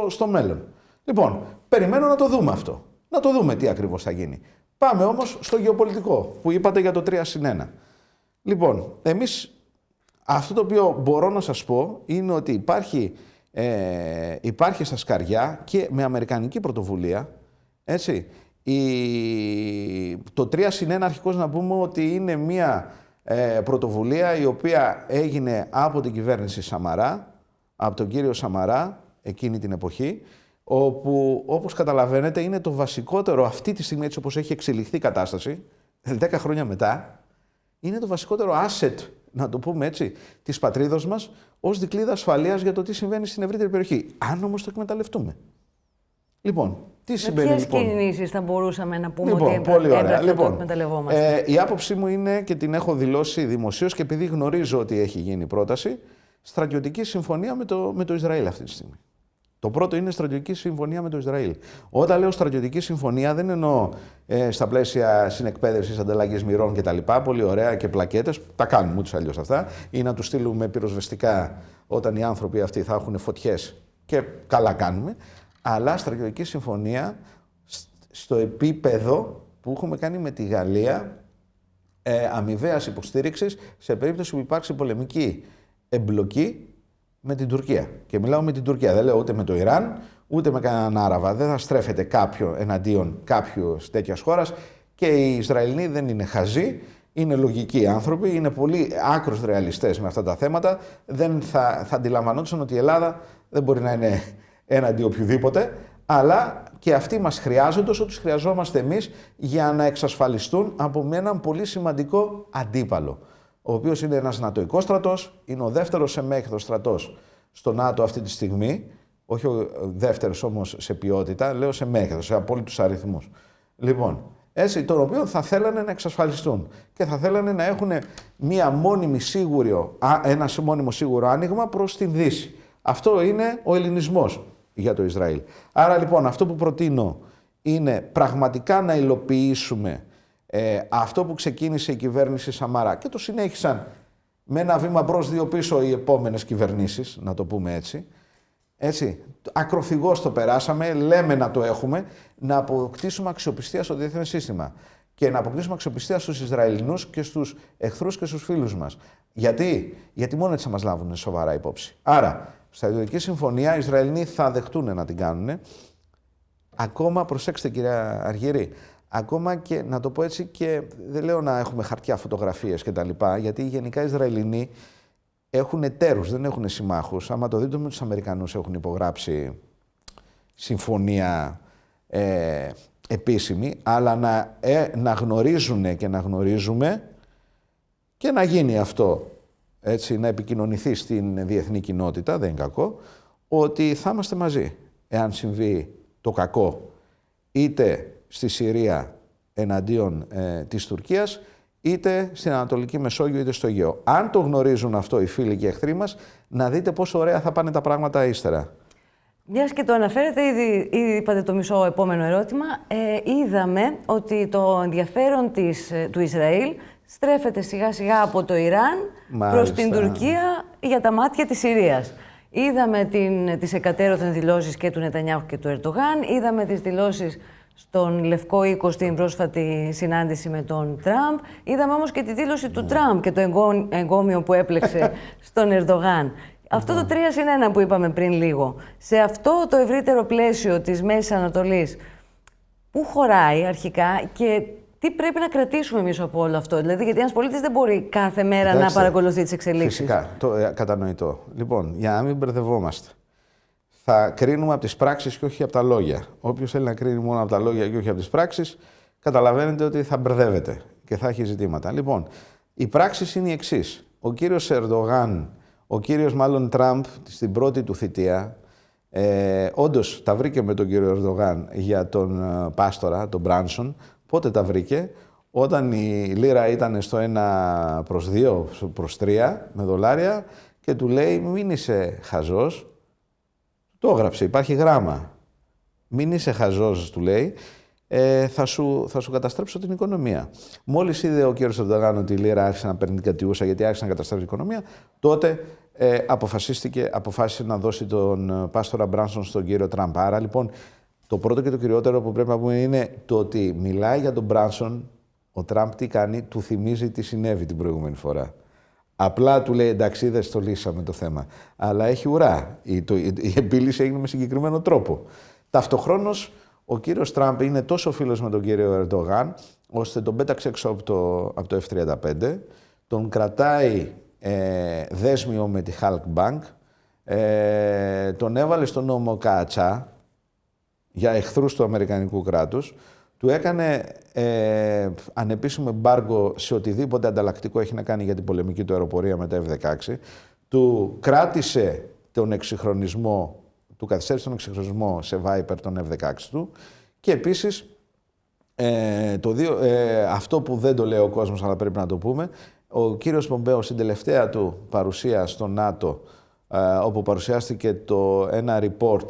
στο μέλλον. Λοιπόν, περιμένω να το δούμε αυτό. Να το δούμε τι ακριβώς θα γίνει. Πάμε όμως στο γεωπολιτικό, που είπατε για το 3+1. Λοιπόν, εμείς αυτό το οποίο μπορώ να σας πω είναι ότι υπάρχει στα σκαριά και με αμερικανική πρωτοβουλία, έτσι, το 3+1 αρχικώς να πούμε ότι είναι μια πρωτοβουλία η οποία έγινε από την κυβέρνηση Σαμαρά, από τον κύριο Σαμαρά εκείνη την εποχή, όπου όπως καταλαβαίνετε είναι το βασικότερο αυτή τη στιγμή, έτσι όπως έχει εξελιχθεί η κατάσταση, 10 χρόνια μετά, είναι το βασικότερο asset, να το πούμε έτσι, της πατρίδος μας ως δικλείδα ασφαλείας για το τι συμβαίνει στην ευρύτερη περιοχή. Αν όμως το εκμεταλλευτούμε. Λοιπόν, τι συμβαίνει λοιπόν? Ποιες κινήσεις θα μπορούσαμε να πούμε λοιπόν, ότι πολύ έμπρακτα ωραία. το εκμεταλλευόμαστε? Η άποψή μου είναι και την έχω δηλώσει δημοσίως και επειδή γνωρίζω ότι έχει γίνει πρόταση, στρατιωτική συμφωνία με το Ισραήλ αυτή τη στιγμή. Το πρώτο είναι στρατιωτική συμφωνία με το Ισραήλ. Όταν λέω στρατιωτική συμφωνία, δεν εννοώ στα πλαίσια συνεκπαίδευσης, ανταλλαγής μοιρών κτλ. Πολύ ωραία και πλακέτες, τα κάνουμε ούτως αλλιώς αυτά, ή να τους στείλουμε πυροσβεστικά όταν οι άνθρωποι αυτοί θα έχουν φωτιές και καλά κάνουμε. Αλλά στρατιωτική συμφωνία στο επίπεδο που έχουμε κάνει με τη Γαλλία αμοιβαίας υποστήριξης σε περίπτωση που υπάρξει πολεμική εμπλοκή με την Τουρκία. Και μιλάω με την Τουρκία, δεν λέω ούτε με το Ιράν, ούτε με κανέναν Άραβα. Δεν θα στρέφεται κάποιο εναντίον κάποιου τέτοιας χώρας και οι Ισραηλοί δεν είναι χαζοί. είναι λογικοί άνθρωποι, είναι πολύ άκρως ρεαλιστές με αυτά τα θέματα. Δεν θα αντιλαμβανόντουσαν ότι η Ελλάδα δεν μπορεί να είναι έναντι οποιοδήποτε, αλλά και αυτοί μας χρειάζονται όσο τους χρειαζόμαστε εμείς για να εξασφαλιστούν από έναν πολύ σημαντικό αντίπαλο, ο οποίος είναι ένας νατοϊκός στρατός, είναι ο δεύτερος σε μέγεθος στρατός στο ΝΑΤΟ αυτή τη στιγμή, όχι ο δεύτερος όμως σε ποιότητα, λέω σε μέγεθος, σε απόλυτους αριθμούς. Λοιπόν, έτσι, τον οποίο θα θέλανε να εξασφαλιστούν και θα θέλανε να έχουν ένα μόνιμο σίγουρο άνοιγμα προς την Δύση. Αυτό είναι ο ελληνισμός για το Ισραήλ. Άρα λοιπόν αυτό που προτείνω είναι πραγματικά να υλοποιήσουμε αυτό που ξεκίνησε η κυβέρνηση Σαμαρά και το συνέχισαν με ένα βήμα μπρος, δύο πίσω οι επόμενες κυβερνήσεις, να το πούμε έτσι. Έτσι, ακροφυγώς το περάσαμε, λέμε να το έχουμε, να αποκτήσουμε αξιοπιστία στο διεθνές σύστημα και να αποκτήσουμε αξιοπιστία στους Ισραηλινούς και στους εχθρούς και στους φίλους μας. Γιατί μόνο έτσι θα μας λάβουν σοβαρά υπόψη. Άρα, στρατιωτική συμφωνία, οι Ισραηλινοί θα δεχτούν να την κάνουν. Ακόμα, προσέξτε κυρία Αργυρή, ακόμα και να το πω έτσι και δεν λέω να έχουμε χαρτιά, φωτογραφίες κτλ. Γιατί γενικά οι Ισραηλινοί έχουν εταίρους, δεν έχουν συμμάχους. Άμα το δείτε με τους Αμερικανούς έχουν υπογράψει συμφωνία επίσημη, αλλά να γνωρίζουν και να γνωρίζουμε και να γίνει αυτό, έτσι, να επικοινωνηθεί στην διεθνή κοινότητα, δεν είναι κακό, ότι θα είμαστε μαζί. Εάν συμβεί το κακό είτε στη Συρία εναντίον της Τουρκίας, είτε στην Ανατολική Μεσόγειο, είτε στο Αιγαίο. Αν το γνωρίζουν αυτό οι φίλοι και οι εχθροί μας, να δείτε πόσο ωραία θα πάνε τα πράγματα ύστερα. Μιας και το αναφέρετε, ήδη είπατε το μισό επόμενο ερώτημα, είδαμε ότι το ενδιαφέρον του Ισραήλ στρέφεται σιγά σιγά από το Ιράν προς την Τουρκία για τα μάτια της Συρίας. Είδαμε τις εκατέρωθεν δηλώσεις και του Νετανιάχου και του Ερντογάν, είδαμε τις δηλώσεις στον Λευκό Οίκο στην πρόσφατη συνάντηση με τον Τραμπ. Είδαμε όμως και τη δήλωση του Τραμπ και το εγκόμιο που έπλεξε στον Ερντογάν. Αυτό το 3+1 που είπαμε πριν λίγο, σε αυτό το ευρύτερο πλαίσιο της Μέσης Ανατολής, πού χωράει αρχικά και τι πρέπει να κρατήσουμε εμείς από όλο αυτό? Δηλαδή, γιατί ένας πολίτης δεν μπορεί κάθε μέρα να παρακολουθεί τις εξελίξεις. Φυσικά, κατανοητό. Λοιπόν, για να μην μπερδευόμαστε. Θα κρίνουμε από τις πράξεις και όχι από τα λόγια. Όποιος θέλει να κρίνει μόνο από τα λόγια και όχι από τις πράξεις, καταλαβαίνετε ότι θα μπερδεύεται και θα έχει ζητήματα. Λοιπόν, οι πράξεις είναι οι εξής. Ο κύριος Ερντογάν, ο κύριος μάλλον Τραμπ, στην πρώτη του θητεία, όντως τα βρήκε με τον κύριο Ερντογάν για τον Πάστορα, τον Μπράνσον. Πότε τα βρήκε? Όταν η λίρα ήταν στο 1/2, 1/3 με δολάρια και του λέει μην είσαι χαζός. Το έγραψε, υπάρχει γράμμα. Μην είσαι χαζός, του λέει, θα σου καταστρέψω την οικονομία. Μόλις είδε ο κύριος Ερντογάν ότι η λίρα άρχισε να παίρνει την κατιούσα γιατί άρχισε να καταστρέψει την οικονομία, τότε αποφάσισε να δώσει τον Πάστορα Μπράνσον στον κύριο Τραμπ. Άρα λοιπόν, το πρώτο και το κυριότερο που πρέπει να πούμε είναι το ότι μιλάει για τον Μπράνσον, ο Τραμπ τι κάνει, του θυμίζει τι συνέβη την προηγούμενη φορά. Απλά του λέει εντάξει, δεν το λύσαμε το θέμα. Αλλά έχει ουρά. Η επίλυση έγινε με συγκεκριμένο τρόπο. Ταυτοχρόνως, ο κύριος Τραμπ είναι τόσο φίλος με τον κύριο Ερντογάν, ώστε τον πέταξε έξω από το F-35, τον κρατάει δέσμιο με τη Halk Bank, τον έβαλε στον νόμο Κάατσα για εχθρούς του Αμερικανικού κράτους, του έκανε ανεπίσημο εμπάργκο σε οτιδήποτε ανταλλακτικό έχει να κάνει για την πολεμική του αεροπορία με τα F-16, του κράτησε τον εξυγχρονισμό, του καθυστέρησε τον εξυγχρονισμό σε Viper των F-16 του και επίσης αυτό που δεν το λέει ο κόσμος αλλά πρέπει να το πούμε, ο κύριος Πομπέο στην τελευταία του παρουσία στο ΝΑΤΟ, όπου παρουσιάστηκε ένα report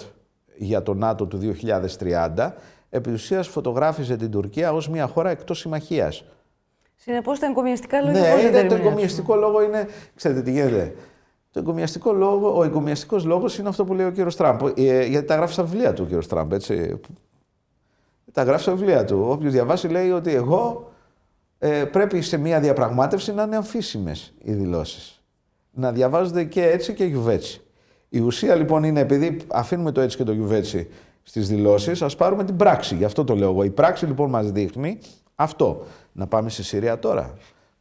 για το ΝΑΤΟ του 2030, επί ουσίας φωτογράφιζε την Τουρκία ως μια χώρα εκτός συμμαχίας. Συνεπώς τα εγκομιαστικά λόγια το εγκομιαστικό λόγο είναι, ξέρετε τι γίνεται, ο εγκομιαστικός λόγος είναι αυτό που λέει ο κύριος Τραμπ, γιατί τα γράφει στα βιβλία του ο κύριος Τραμπ, έτσι. Τα γράφει στα βιβλία του. Όποιος διαβάσει λέει ότι εγώ πρέπει σε μια διαπραγμάτευση να είναι αμφίσιμες οι δηλώσεις. Να διαβάζονται και έτσι και γιουβέτσι. Η ουσία λοιπόν είναι, επειδή αφήνουμε το έτσι και το γιουβέτσι στις δηλώσεις, ας πάρουμε την πράξη. Γι' αυτό το λέω εγώ. Η πράξη λοιπόν μας δείχνει αυτό. Να πάμε στη Συρία τώρα.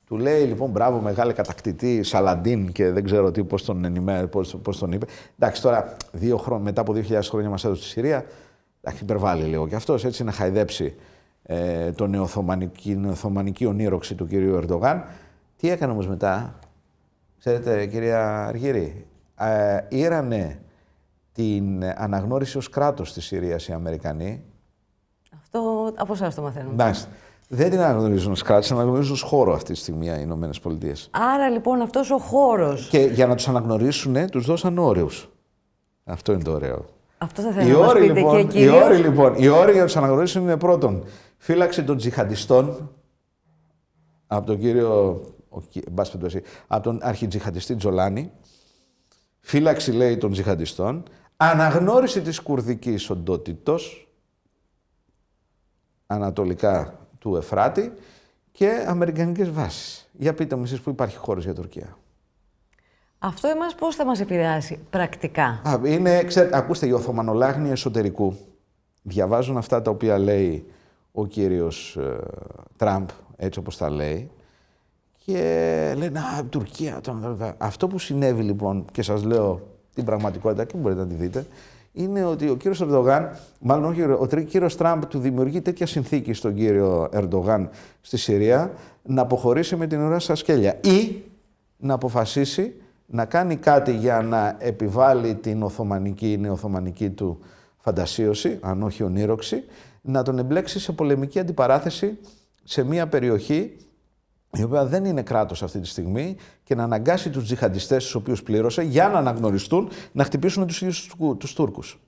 Του λέει λοιπόν μπράβο, μεγάλε κατακτητή, Σαλαντίν και δεν ξέρω τι, πώς τον είπε. Εντάξει, τώρα μετά από 2.000 χρόνια μας έδωσε στη Συρία, εντάξει, υπερβάλλει λίγο. Και αυτός έτσι να χαϊδέψει την νεοοθωμανική ονείροξη του κυρίου Ερντογάν. Τι έκανε όμως μετά, ξέρετε κυρία Αργύρη, ήρανε την αναγνώριση ως κράτος της Συρίας οι Αμερικανοί. Αυτό από εσάς το μαθαίνουμε. Εντάξει. Δεν την αναγνωρίζουν ως κράτος, την αναγνωρίζουν ως χώρο αυτή τη στιγμή οι Ηνωμένες Πολιτείες. Άρα λοιπόν αυτός ο χώρος. Και για να τους αναγνωρίσουν, τους δώσαν όρους. Αυτό είναι το ωραίο. Αυτό θα θέλω να μας πείτε και κυρίως. Οι όροι για να τους αναγνωρίσουν είναι πρώτον, φύλαξη των τζιχαντιστών από τον κύριο, από τον αρχιτζιχαντιστή Τζολάνι. Φύλαξη, λέει, των τζιχαντιστών. Αναγνώριση της κουρδικής οντότητος ανατολικά του Εφράτη και αμερικανικές βάσεις. Για πείτε μου εσείς που υπάρχει χώρος για Τουρκία. Αυτό εμάς πώς θα μας επηρεάσει πρακτικά? Ακούστε, οι Οθωμανολάγνοι εσωτερικού διαβάζουν αυτά τα οποία λέει ο κύριος Τραμπ, έτσι όπως τα λέει, και λένε Τουρκία. Αυτό που συνέβη λοιπόν, και σας λέω την πραγματικότητα και μπορείτε να τη δείτε, είναι ότι ο κύριος Ερντογάν, μάλλον όχι, ο κύριος Τραμπ του δημιουργεί τέτοια συνθήκη στον κύριο Ερντογάν στη Συρία να αποχωρήσει με την ουρά στα σκέλια ή να αποφασίσει να κάνει κάτι για να επιβάλλει την νεοοθωμανική του φαντασίωση, αν όχι ονείροξη, να τον εμπλέξει σε πολεμική αντιπαράθεση σε μια περιοχή η οποία δεν είναι κράτος αυτή τη στιγμή και να αναγκάσει τους τζιχαντιστές, τους οποίους πλήρωσε, για να αναγνωριστούν, να χτυπήσουν τους ίδιους τους Τούρκους.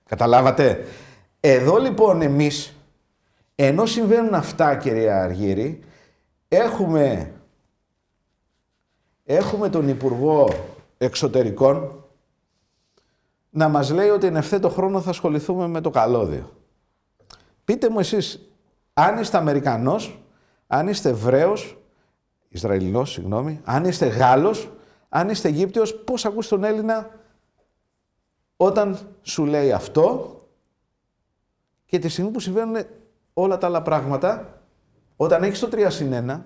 Καταλάβατε. Εδώ λοιπόν εμείς, ενώ συμβαίνουν αυτά, κυρία Αργύρη, έχουμε τον Υπουργό Εξωτερικών να μας λέει ότι εν ευθέτω χρόνο θα ασχοληθούμε με το καλώδιο. Πείτε μου εσείς, αν είστε Αμερικανός, αν είστε Εβραίος, Ισραηλινός, συγγνώμη, αν είστε Γάλλος, αν είστε Αιγύπτιος, πώς ακούς τον Έλληνα όταν σου λέει αυτό και τη στιγμή που συμβαίνουν όλα τα άλλα πράγματα, όταν έχεις το 3+1,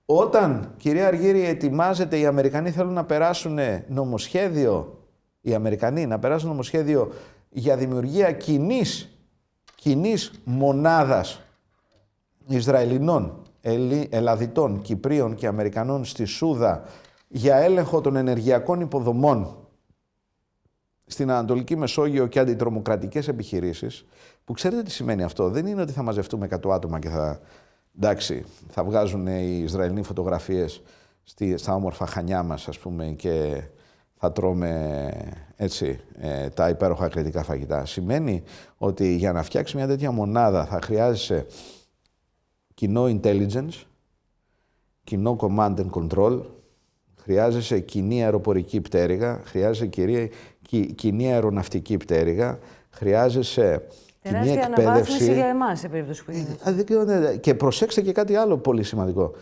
όταν, κυρία Αργύρη, ετοιμάζεται, οι Αμερικανοί θέλουν να περάσουν νομοσχέδιο, για δημιουργία κοινής μονάδας Ισραηλινών, Ελλαδιτών, Κυπρίων και Αμερικανών στη Σούδα για έλεγχο των ενεργειακών υποδομών στην Ανατολική Μεσόγειο και αντιτρομοκρατικές επιχειρήσεις, που ξέρετε τι σημαίνει αυτό. Δεν είναι ότι θα μαζευτούμε 100 άτομα και θα βγάζουν οι Ισραηλοί φωτογραφίες στα όμορφα Χανιά μας, ας πούμε, και θα τρώμε έτσι τα υπέροχα κρητικά φαγητά. Σημαίνει ότι για να φτιάξει μια τέτοια μονάδα θα χρειάζεσαι κοινό intelligence, κοινό command and control, χρειάζεσαι κοινή αεροπορική πτέρυγα, χρειάζεσαι κοινή αεροναυτική πτέρυγα, χρειάζεσαι κοινή εκπαίδευση. Τεράστια αναβάθμιση για εμάς, σε περίπτωση που γίνεται. Και προσέξτε και κάτι άλλο πολύ σημαντικό.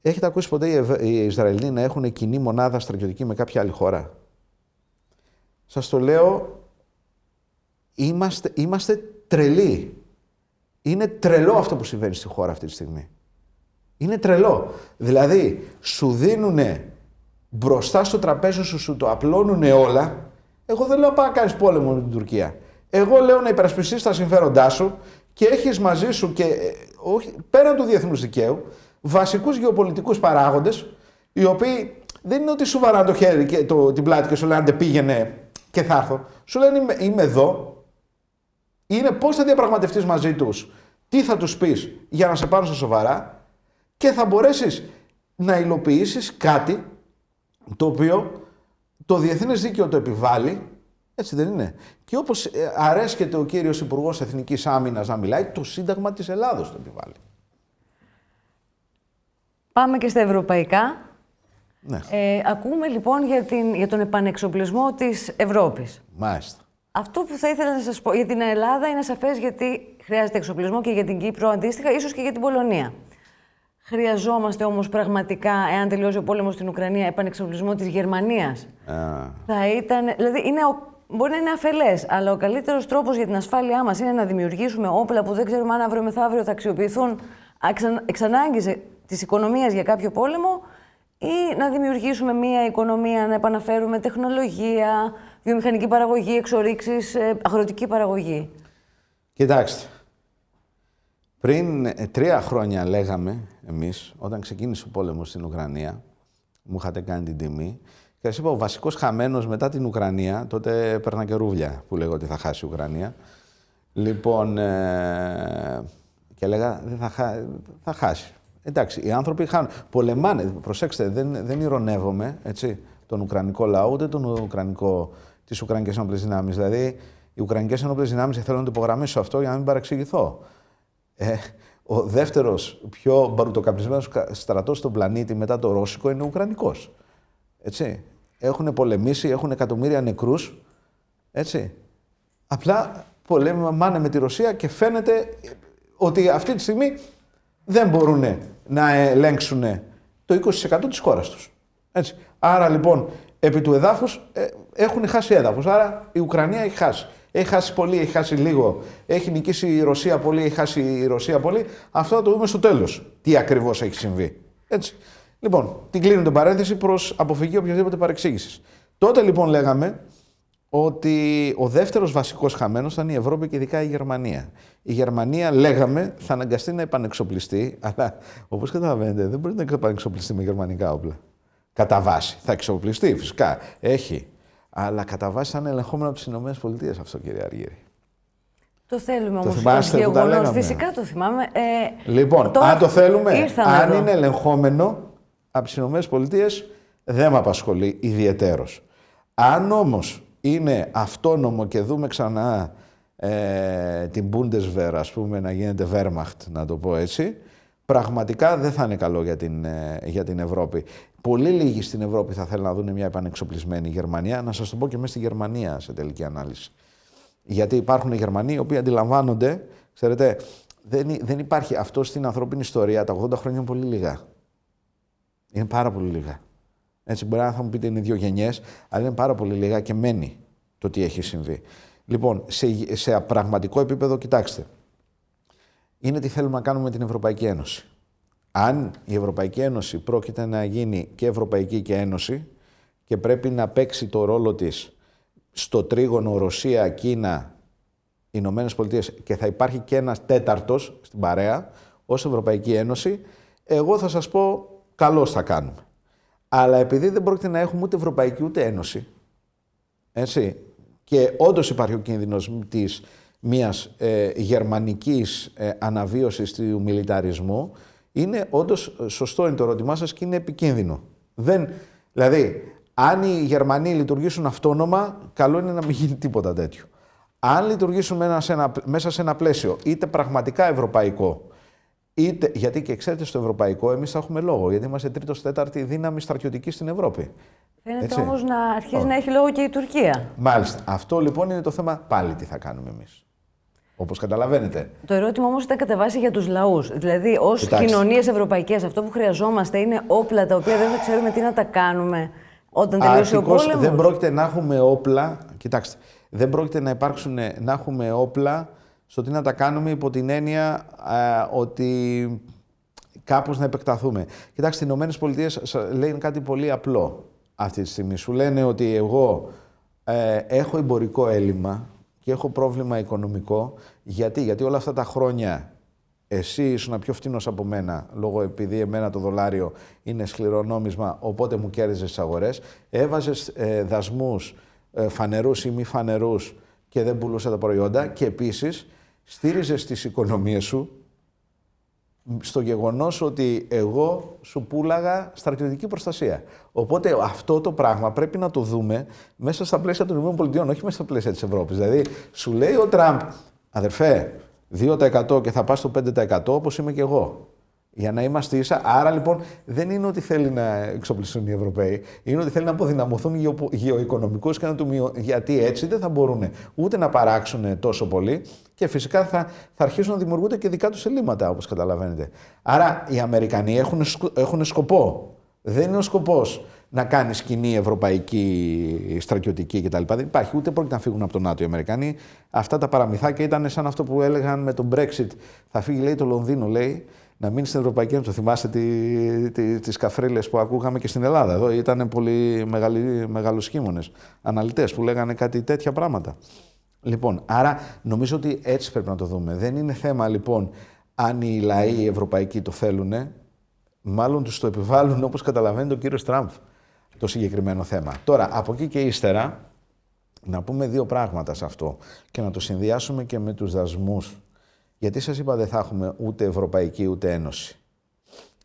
Έχετε ακούσει ποτέ οι Ισραηλοί να έχουν κοινή μονάδα στρατιωτική με κάποια άλλη χώρα? Σας το λέω, είμαστε τρελοί. Είναι τρελό αυτό που συμβαίνει στη χώρα αυτή τη στιγμή. Είναι τρελό. Δηλαδή, σου δίνουνε μπροστά στο τραπέζι σου το απλώνουνε όλα. Εγώ δεν λέω να κάνεις πόλεμο με την Τουρκία. Εγώ λέω να υπερασπιστείς τα συμφέροντά σου και έχεις μαζί σου και πέραν του διεθνούς δικαίου βασικούς γεωπολιτικούς παράγοντες, οι οποίοι δεν είναι ότι σου βαράνε το χέρι και την πλάτη και σου λένε πήγαινε και θα έρθω. Σου λένε είμαι εδώ. Είναι πώς θα διαπραγματευτείς μαζί τους, τι θα τους πεις για να σε πάρουν στα σοβαρά και θα μπορέσεις να υλοποιήσεις κάτι το οποίο το διεθνές δίκαιο το επιβάλλει, έτσι δεν είναι? Και όπως αρέσκεται ο κύριος Υπουργός Εθνικής Άμυνας να μιλάει, το Σύνταγμα της Ελλάδος το επιβάλλει. Πάμε και στα ευρωπαϊκά. Ναι. Ακούμε λοιπόν για τον επανεξοπλισμό της Ευρώπης. Μάλιστα. Αυτό που θα ήθελα να σας πω για την Ελλάδα είναι σαφές, γιατί χρειάζεται εξοπλισμό και για την Κύπρο αντίστοιχα, ίσως και για την Πολωνία. Χρειαζόμαστε όμως πραγματικά, εάν τελειώσει ο πόλεμος στην Ουκρανία, επανεξοπλισμό της Γερμανίας. Θα ήταν, δηλαδή μπορεί να είναι αφελές, αλλά ο καλύτερος τρόπος για την ασφάλειά μας είναι να δημιουργήσουμε όπλα που δεν ξέρουμε αν αύριο μεθαύριο θα αξιοποιηθούν εξανάγκης της οικονομίας για κάποιο πόλεμο ή να δημιουργήσουμε μια οικονομία, να επαναφέρουμε τεχνολογία, βιομηχανική παραγωγή, εξορίξεις, αγροτική παραγωγή. Κοιτάξτε, πριν 3 χρόνια λέγαμε εμείς, όταν ξεκίνησε ο πόλεμος στην Ουκρανία, μου είχατε κάνει την τιμή, και σας είπα, ο βασικός χαμένος μετά την Ουκρανία, τότε έπαιρνα και ρούβλια που λέγω ότι θα χάσει η Ουκρανία. Λοιπόν, και έλεγα, θα χάσει. Εντάξει, οι άνθρωποι χάνουν. Πολεμάνε, προσέξτε, δεν ηρωνεύομαι, έτσι, τον Ουκρανικό λαό, ούτε τις Ουκρανικές Ενόπλες Δυνάμεις. Δηλαδή, οι Ουκρανικές Ενόπλες Δυνάμεις, θέλω να το υπογραμμίσω αυτό για να μην παρεξηγηθώ. Ο δεύτερος πιο μπαρουτοκαπνισμένος στρατός στον πλανήτη μετά το Ρώσικο είναι ο Ουκρανικός. Έτσι. Έχουν πολεμήσει, έχουν εκατομμύρια νεκρούς. Έτσι. Απλά πολεμάνε με τη Ρωσία και φαίνεται ότι αυτή τη στιγμή δεν μπορούν να ελέγξουν το 20% της χώρας τους. Έτσι. Άρα λοιπόν, επί του εδάφους έχουν χάσει έδαφος. Άρα η Ουκρανία έχει χάσει. Έχει χάσει πολύ, έχει χάσει λίγο. Έχει νικήσει η Ρωσία πολύ, έχει χάσει η Ρωσία πολύ. Αυτό θα το δούμε στο τέλος. Τι ακριβώς έχει συμβεί. Έτσι. Λοιπόν, την κλείνω την παρένθεση προς αποφυγή οποιασδήποτε παρεξήγησης. Τότε λοιπόν λέγαμε ότι ο δεύτερος βασικός χαμένος ήταν η Ευρώπη και ειδικά η Γερμανία. Η Γερμανία, λέγαμε, θα αναγκαστεί να επανεξοπλιστεί, αλλά όπως καταλαβαίνετε, δεν μπορεί να επανεξοπλιστεί με γερμανικά όπλα. Κατά βάση. Θα εξοπλιστεί, φυσικά. Έχει. Αλλά κατά βάση θα είναι ελεγχόμενο από τις ΗΠΑ αυτό, κύριε Αργύρη. Το θέλουμε όμως. Το θυμάστε που τα λέγαμε. Φυσικά το θυμάμαι. Λοιπόν, τώρα αν το θέλουμε, αν εδώ. είναι ελεγχόμενο από τις ΗΠΑ, δεν με απασχολεί ιδιαιτέρως. Αν όμως είναι αυτόνομο και δούμε ξανά την Bundeswehr, ας πούμε, να γίνεται Wehrmacht, να το πω έτσι, πραγματικά δεν θα είναι καλό για την Ευρώπη. Πολύ λίγοι στην Ευρώπη θα θέλουν να δουν μια επανεξοπλισμένη Γερμανία. Να σας το πω και μέσα στη Γερμανία σε τελική ανάλυση. Γιατί υπάρχουν Γερμανοί οι οποίοι αντιλαμβάνονται, ξέρετε, δεν υπάρχει αυτό στην ανθρώπινη ιστορία. Τα 80 χρόνια είναι πολύ λίγα. Είναι πάρα πολύ λίγα. Έτσι, μπορεί να θα μου πείτε είναι 2 γενιές, αλλά είναι πάρα πολύ λίγα και μένει το τι έχει συμβεί. Λοιπόν, σε πραγματικό επίπεδο, κοιτάξτε, είναι τι θέλουμε να κάνουμε με την Ευρωπαϊκή Ένωση. Αν η Ευρωπαϊκή Ένωση πρόκειται να γίνει και Ευρωπαϊκή και Ένωση και πρέπει να παίξει το ρόλο της στο τρίγωνο Ρωσία, Κίνα, Ηνωμένες Πολιτείες και θα υπάρχει και ένας τέταρτος στην παρέα ως Ευρωπαϊκή Ένωση, εγώ θα σας πω καλώς θα κάνουμε. Αλλά επειδή δεν πρόκειται να έχουμε ούτε Ευρωπαϊκή ούτε Ένωση, έτσι, και όντως υπάρχει ο κίνδυνος της μιας γερμανικής αναβίωσης του μιλιταρισμού, είναι όντως σωστό είναι το ερώτημά σας και είναι επικίνδυνο. Δηλαδή, αν οι Γερμανοί λειτουργήσουν αυτόνομα, καλό είναι να μην γίνει τίποτα τέτοιο. Αν λειτουργήσουν μέσα σε ένα πλαίσιο, είτε πραγματικά ευρωπαϊκό, είτε, γιατί και ξέρετε στο ευρωπαϊκό εμείς θα έχουμε λόγο, γιατί είμαστε τέταρτη δύναμη στρατιωτική στην Ευρώπη. Φαίνεται όμως να αρχίζει να έχει λόγο και η Τουρκία. Μάλιστα. Αυτό λοιπόν είναι το θέμα πάλι τι θα κάνουμε εμείς. Όπως καταλαβαίνετε. Το ερώτημα όμως ήταν κατά βάση για τους λαούς. Δηλαδή, ως κοινωνίες ευρωπαϊκές, αυτό που χρειαζόμαστε είναι όπλα τα οποία δεν θα ξέρουμε τι να τα κάνουμε όταν τελειώσει ο πόλεμος. Δεν πρόκειται να έχουμε όπλα. Κοιτάξτε, δεν πρόκειται να έχουμε όπλα στο τι να τα κάνουμε υπό την έννοια ότι κάπως να επεκταθούμε. Κοιτάξτε, οι Ηνωμένες Πολιτείες λένε κάτι πολύ απλό αυτή τη στιγμή. Σου λένε ότι εγώ έχω εμπορικό έλλειμμα και έχω πρόβλημα οικονομικό. Γιατί όλα αυτά τα χρόνια εσύ ήσουν πιο φτηνός από μένα, επειδή εμένα το δολάριο είναι σκληρό νόμισμα, οπότε μου κέρδιζες τις αγορές. Έβαζες δασμούς φανερούς ή μη φανερούς και δεν πουλούσε τα προϊόντα και επίσης στήριζες τις οικονομίες σου στο γεγονός ότι εγώ σου πούλαγα στρατιωτική προστασία. Οπότε αυτό το πράγμα πρέπει να το δούμε μέσα στα πλαίσια των ΗΠΑ, όχι μέσα στα πλαίσια της Ευρώπης. Δηλαδή, σου λέει ο Τραμπ, αδερφέ, 2% και θα πας στο 5% όπως είμαι και εγώ. Για να είμαστε ίσα. Άρα λοιπόν δεν είναι ότι θέλει να εξοπλιστούν οι Ευρωπαίοι, είναι ότι θέλει να αποδυναμωθούν γεωοικονομικούς και να γιατί έτσι δεν θα μπορούν ούτε να παράξουν τόσο πολύ και φυσικά θα αρχίσουν να δημιουργούνται και δικά τους ελλείμματα, όπως καταλαβαίνετε. Άρα οι Αμερικανοί έχουν σκοπό. Δεν είναι ο σκοπός να κάνει κοινή ευρωπαϊκή στρατιωτική κτλ. Δεν υπάρχει, ούτε πρόκειται να φύγουν από το ΝΑΤΟ οι Αμερικανοί. Αυτά τα παραμυθάκια ήταν σαν αυτό που έλεγαν με τον Brexit. Θα φύγει, λέει, το Λονδίνο, λέει. να μείνει στην Ευρωπαϊκή Ένωση. Το θυμάστε τις καφρίλες που ακούγαμε και στην Ελλάδα. Εδώ ήταν πολύ μεγαλοσχήμονες αναλυτές που λέγανε κάτι τέτοια πράγματα. Λοιπόν, άρα νομίζω ότι έτσι πρέπει να το δούμε. Δεν είναι θέμα λοιπόν αν οι λαοί οι ευρωπαϊκοί το θέλουν, μάλλον τους το επιβάλλουν όπως καταλαβαίνει ο κύριος Τραμπ το συγκεκριμένο θέμα. Τώρα, από εκεί και ύστερα, να πούμε δύο πράγματα σε αυτό και να το συνδυάσουμε και με τους δασμούς. Γιατί σας είπα δεν θα έχουμε ούτε Ευρωπαϊκή ούτε Ένωση.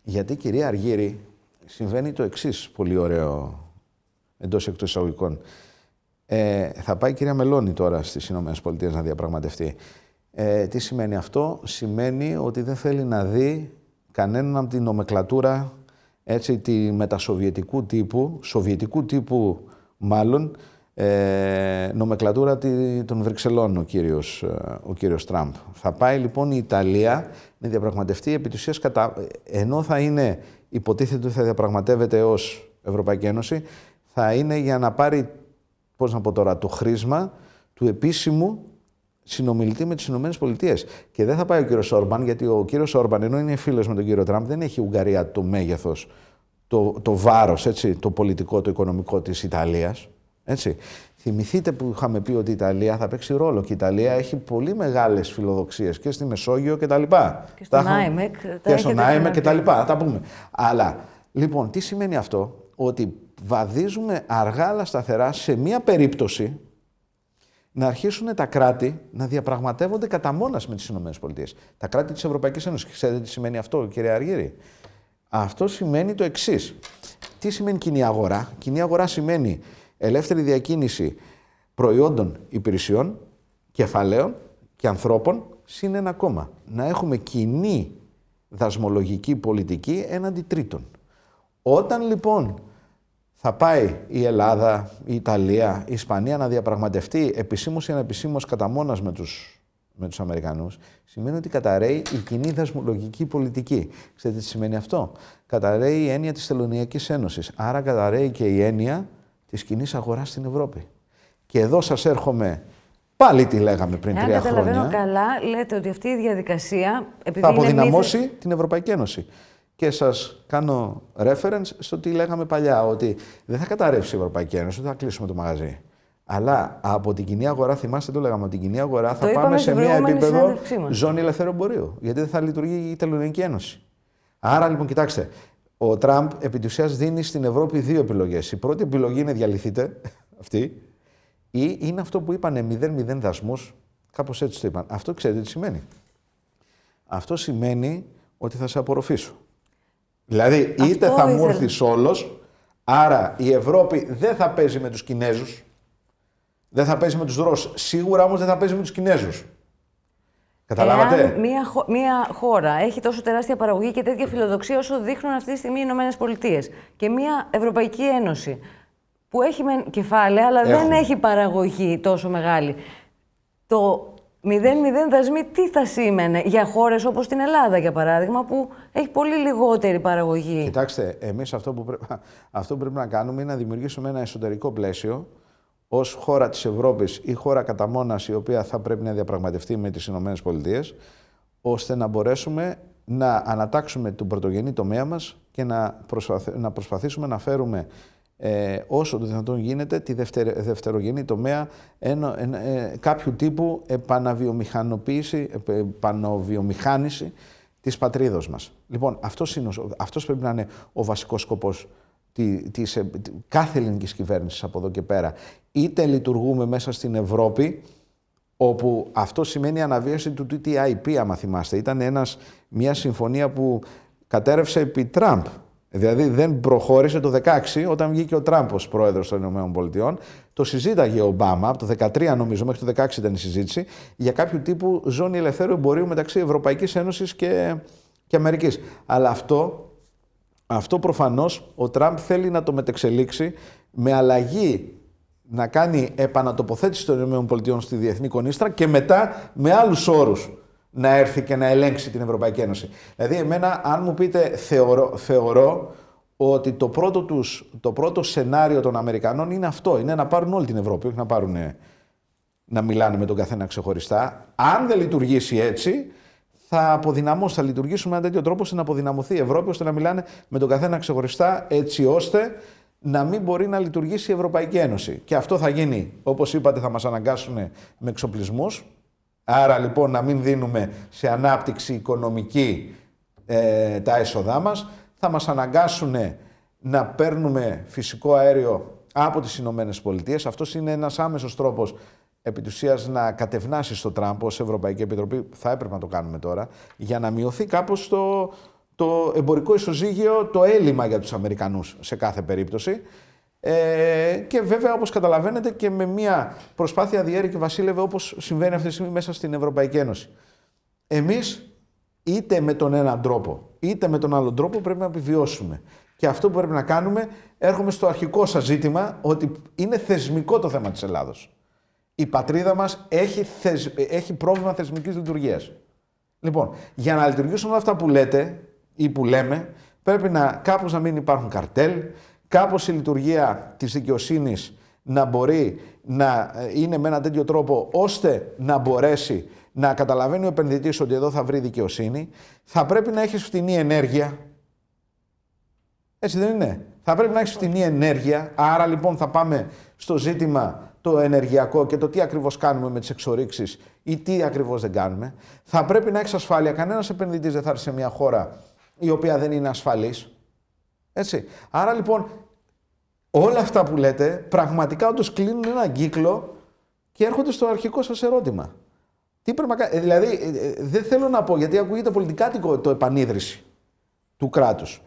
Γιατί, κυρία Αργύρη, συμβαίνει το εξής πολύ ωραίο εντός εκτός εισαγωγικών. Θα πάει η κυρία Μελώνη τώρα στις ΗΠΑ να διαπραγματευτεί. Τι σημαίνει αυτό? Σημαίνει ότι δεν θέλει να δει κανέναν από την νομεκλατούρα, έτσι, τη μετασοβιετικού τύπου μάλλον, νομεκλατούρα των Βρυξελών ο κύριος Τραμπ. Θα πάει λοιπόν η Ιταλία να διαπραγματευτεί επί της ουσίας ενώ θα είναι, υποτίθεται ότι θα διαπραγματεύεται ως Ευρωπαϊκή Ένωση, θα είναι για να πάρει, πώς να πω τώρα, το χρήσμα του επίσημου συνομιλητή με τις Ηνωμένες Πολιτείες. Και δεν θα πάει ο κύριος Όρμπαν, γιατί ο κύριος Όρμπαν, ενώ είναι φίλος με τον κύριο Τραμπ, δεν έχει η Ουγγαρία το μέγεθος, το βάρος, έτσι, το πολιτικό, το οικονομικό της Ιταλίας. Έτσι. Θυμηθείτε που είχαμε πει ότι η Ιταλία θα παίξει ρόλο και η Ιταλία έχει πολύ μεγάλες φιλοδοξίες και στη Μεσόγειο και τα λοιπά. Και στον ΆΙΜΕΚ. Και στον ΆΙΜΕΚ και τα λοιπά, θα τα πούμε. Αλλά, λοιπόν, τι σημαίνει αυτό? Ότι βαδίζουμε αργά αλλά σταθερά σε μία περίπτωση να αρχίσουν τα κράτη να διαπραγματεύονται κατά μόνας με τις ΗΠΑ. Τα κράτη της Ευρωπαϊκής Ένωσης. Ξέρετε τι σημαίνει αυτό, κύριε Αργύρη? Αυτό σημαίνει το εξής. Τι σημαίνει κοινή αγορά? Κοινή αγορά σημαίνει ελεύθερη διακίνηση προϊόντων, υπηρεσιών, κεφαλαίων και ανθρώπων, συν ένα ακόμα. Να έχουμε κοινή δασμολογική πολιτική έναντι τρίτων. Όταν λοιπόν θα πάει η Ελλάδα, η Ιταλία, η Ισπανία να διαπραγματευτεί επισήμως ή ανεπισήμως κατά μόνας με τους Αμερικανούς, σημαίνει ότι καταρρέει η κοινή δασμολογική πολιτική. Ξέρετε τι σημαίνει αυτό? Καταρρέει η έννοια της Τελωνειακής Ένωσης. Άρα καταρρέει και η έννοια της κοινής αγοράς στην Ευρώπη. Και εδώ σας έρχομαι, πάλι τι λέγαμε πριν 3 χρόνια. Αν καταλαβαίνω καλά, λέτε ότι αυτή η διαδικασία θα αποδυναμώσει την Ευρωπαϊκή Ένωση. Και σας κάνω reference στο τι λέγαμε παλιά, ότι δεν θα καταρρεύσει η Ευρωπαϊκή Ένωση, δεν θα κλείσουμε το μαγαζί. Αλλά από την κοινή αγορά, θυμάστε το λέγαμε, από την κοινή αγορά θα πάμε σε μια επίπεδο ζώνη ελευθερού εμπορίου. Γιατί δεν θα λειτουργεί η Τελωνειακή Ένωση. Άρα λοιπόν, κοιτάξτε, ο Τραμπ επί της ουσίας δίνει στην Ευρώπη δύο επιλογές. Η πρώτη επιλογή είναι διαλυθείτε, αυτή, ή είναι αυτό που είπανε 0-0 δασμούς, κάπως έτσι το είπαν. Αυτό ξέρετε τι σημαίνει? Αυτό σημαίνει ότι θα σε απορροφήσω. Δηλαδή, είτε θα μου έρθεις όλος, άρα η Ευρώπη δεν θα παίζει με τους Κινέζους, δεν θα παίζει με τους Ρώσους, σίγουρα όμως δεν θα παίζει με τους Κινέζους. Καταλάβατε? Εάν μια χώρα έχει τόσο τεράστια παραγωγή και τέτοια φιλοδοξία όσο δείχνουν αυτή τη στιγμή οι Ηνωμένες Πολιτείες και μια Ευρωπαϊκή Ένωση που έχει κεφάλαια αλλά δεν έχει παραγωγή τόσο μεγάλη, το 0-0 δασμοί τι θα σήμαινε για χώρες όπως την Ελλάδα, για παράδειγμα, που έχει πολύ λιγότερη παραγωγή? Κοιτάξτε, εμείς αυτό που πρέπει να κάνουμε είναι να δημιουργήσουμε ένα εσωτερικό πλαίσιο ως χώρα της Ευρώπης ή χώρα κατά μόνας η οποία θα πρέπει να διαπραγματευτεί με τις Ηνωμένες Πολιτείες, ώστε να μπορέσουμε να ανατάξουμε τον πρωτογενή τομέα μας και να προσπαθήσουμε να φέρουμε όσο το δυνατόν γίνεται τη δευτερογενή τομέα κάποιου τύπου επαναβιομηχάνηση της πατρίδος μας. Λοιπόν, αυτός πρέπει να είναι ο βασικός σκοπός της κάθε ελληνικής κυβέρνησης από εδώ και πέρα. Είτε λειτουργούμε μέσα στην Ευρώπη, όπου αυτό σημαίνει αναβίωση του TTIP, άμα θυμάστε. Ήταν μια συμφωνία που κατέρευσε επί Τραμπ. Δηλαδή δεν προχώρησε το 2016, όταν βγήκε ο Τραμπ ως πρόεδρος των ΗΠΑ. Το συζήταγε ο Ομπάμα, από το 2013 νομίζω, μέχρι το 2016 ήταν η συζήτηση, για κάποιο τύπου ζώνη ελευθέρου εμπορίου μεταξύ Ευρωπαϊκής Ένωσης και Αμερικής. Αλλά αυτό προφανώς ο Τραμπ θέλει να το μετεξελίξει με αλλαγή, να κάνει επανατοποθέτηση των ΗΠΑ στη διεθνή κονίστρα και μετά με άλλους όρους να έρθει και να ελέγξει την Ευρωπαϊκή Ένωση. Δηλαδή, εμένα, αν μου πείτε, θεωρώ ότι το πρώτο σενάριο των Αμερικανών είναι αυτό. Είναι να πάρουν όλη την Ευρώπη, όχι να μιλάνε με τον καθένα ξεχωριστά. Αν δεν λειτουργήσει έτσι, θα λειτουργήσουμε με έναν τέτοιο τρόπο ώστε να αποδυναμωθεί η Ευρώπη, ώστε να μιλάνε με τον καθένα ξεχωριστά, έτσι ώστε να μην μπορεί να λειτουργήσει η Ευρωπαϊκή Ένωση. Και αυτό θα γίνει, όπως είπατε, θα μας αναγκάσουν με εξοπλισμούς. Άρα λοιπόν να μην δίνουμε σε ανάπτυξη οικονομική τα έσοδά μας. Θα μας αναγκάσουν να παίρνουμε φυσικό αέριο από τις Ηνωμένες Πολιτείες. Αυτός είναι ένας άμεσος τρόπος επί της ουσίας να κατευνάσει στο Τραμπ ως Ευρωπαϊκή Επιτροπή, θα έπρεπε να το κάνουμε τώρα, για να μειωθεί κάπως το εμπορικό ισοζύγιο, το έλλειμμα για τους Αμερικανούς σε κάθε περίπτωση. Και βέβαια, όπως καταλαβαίνετε, και με μια προσπάθεια διέρη και βασίλευε, όπως συμβαίνει αυτή τη στιγμή μέσα στην Ευρωπαϊκή Ένωση. Εμείς, είτε με τον έναν τρόπο, είτε με τον άλλον τρόπο, πρέπει να επιβιώσουμε. Και αυτό που πρέπει να κάνουμε, έρχομαι στο αρχικό σας ζήτημα, ότι είναι θεσμικό το θέμα της Ελλάδος. Η πατρίδα μας έχει πρόβλημα θεσμικής λειτουργίας. Λοιπόν, για να λειτουργήσουν όλα αυτά που λέτε ή που λέμε, πρέπει κάπως να μην υπάρχουν καρτέλ, κάπως η λειτουργία της δικαιοσύνης να μπορεί να είναι με έναν τέτοιο τρόπο ώστε να μπορέσει να καταλαβαίνει ο επενδυτής ότι εδώ θα βρει δικαιοσύνη. Θα πρέπει να έχεις φτηνή ενέργεια. Έτσι δεν είναι? Θα πρέπει να έχεις φτηνή ενέργεια. Άρα λοιπόν θα πάμε στο ζήτημα το ενεργειακό και το τι ακριβώς κάνουμε με τις εξορίξεις ή τι ακριβώς δεν κάνουμε. Θα πρέπει να έχεις ασφάλεια. Κανένας επενδυτής δεν θα έρθει σε μια χώρα η οποία δεν είναι ασφαλής. Έτσι. Άρα λοιπόν όλα αυτά που λέτε πραγματικά όντως κλείνουν έναν κύκλο και έρχονται στο αρχικό σας ερώτημα. Τι πρέπει να κάνει? Δηλαδή δεν θέλω να πω, γιατί ακούγεται πολιτικάτικο το επανίδρυση του κράτους.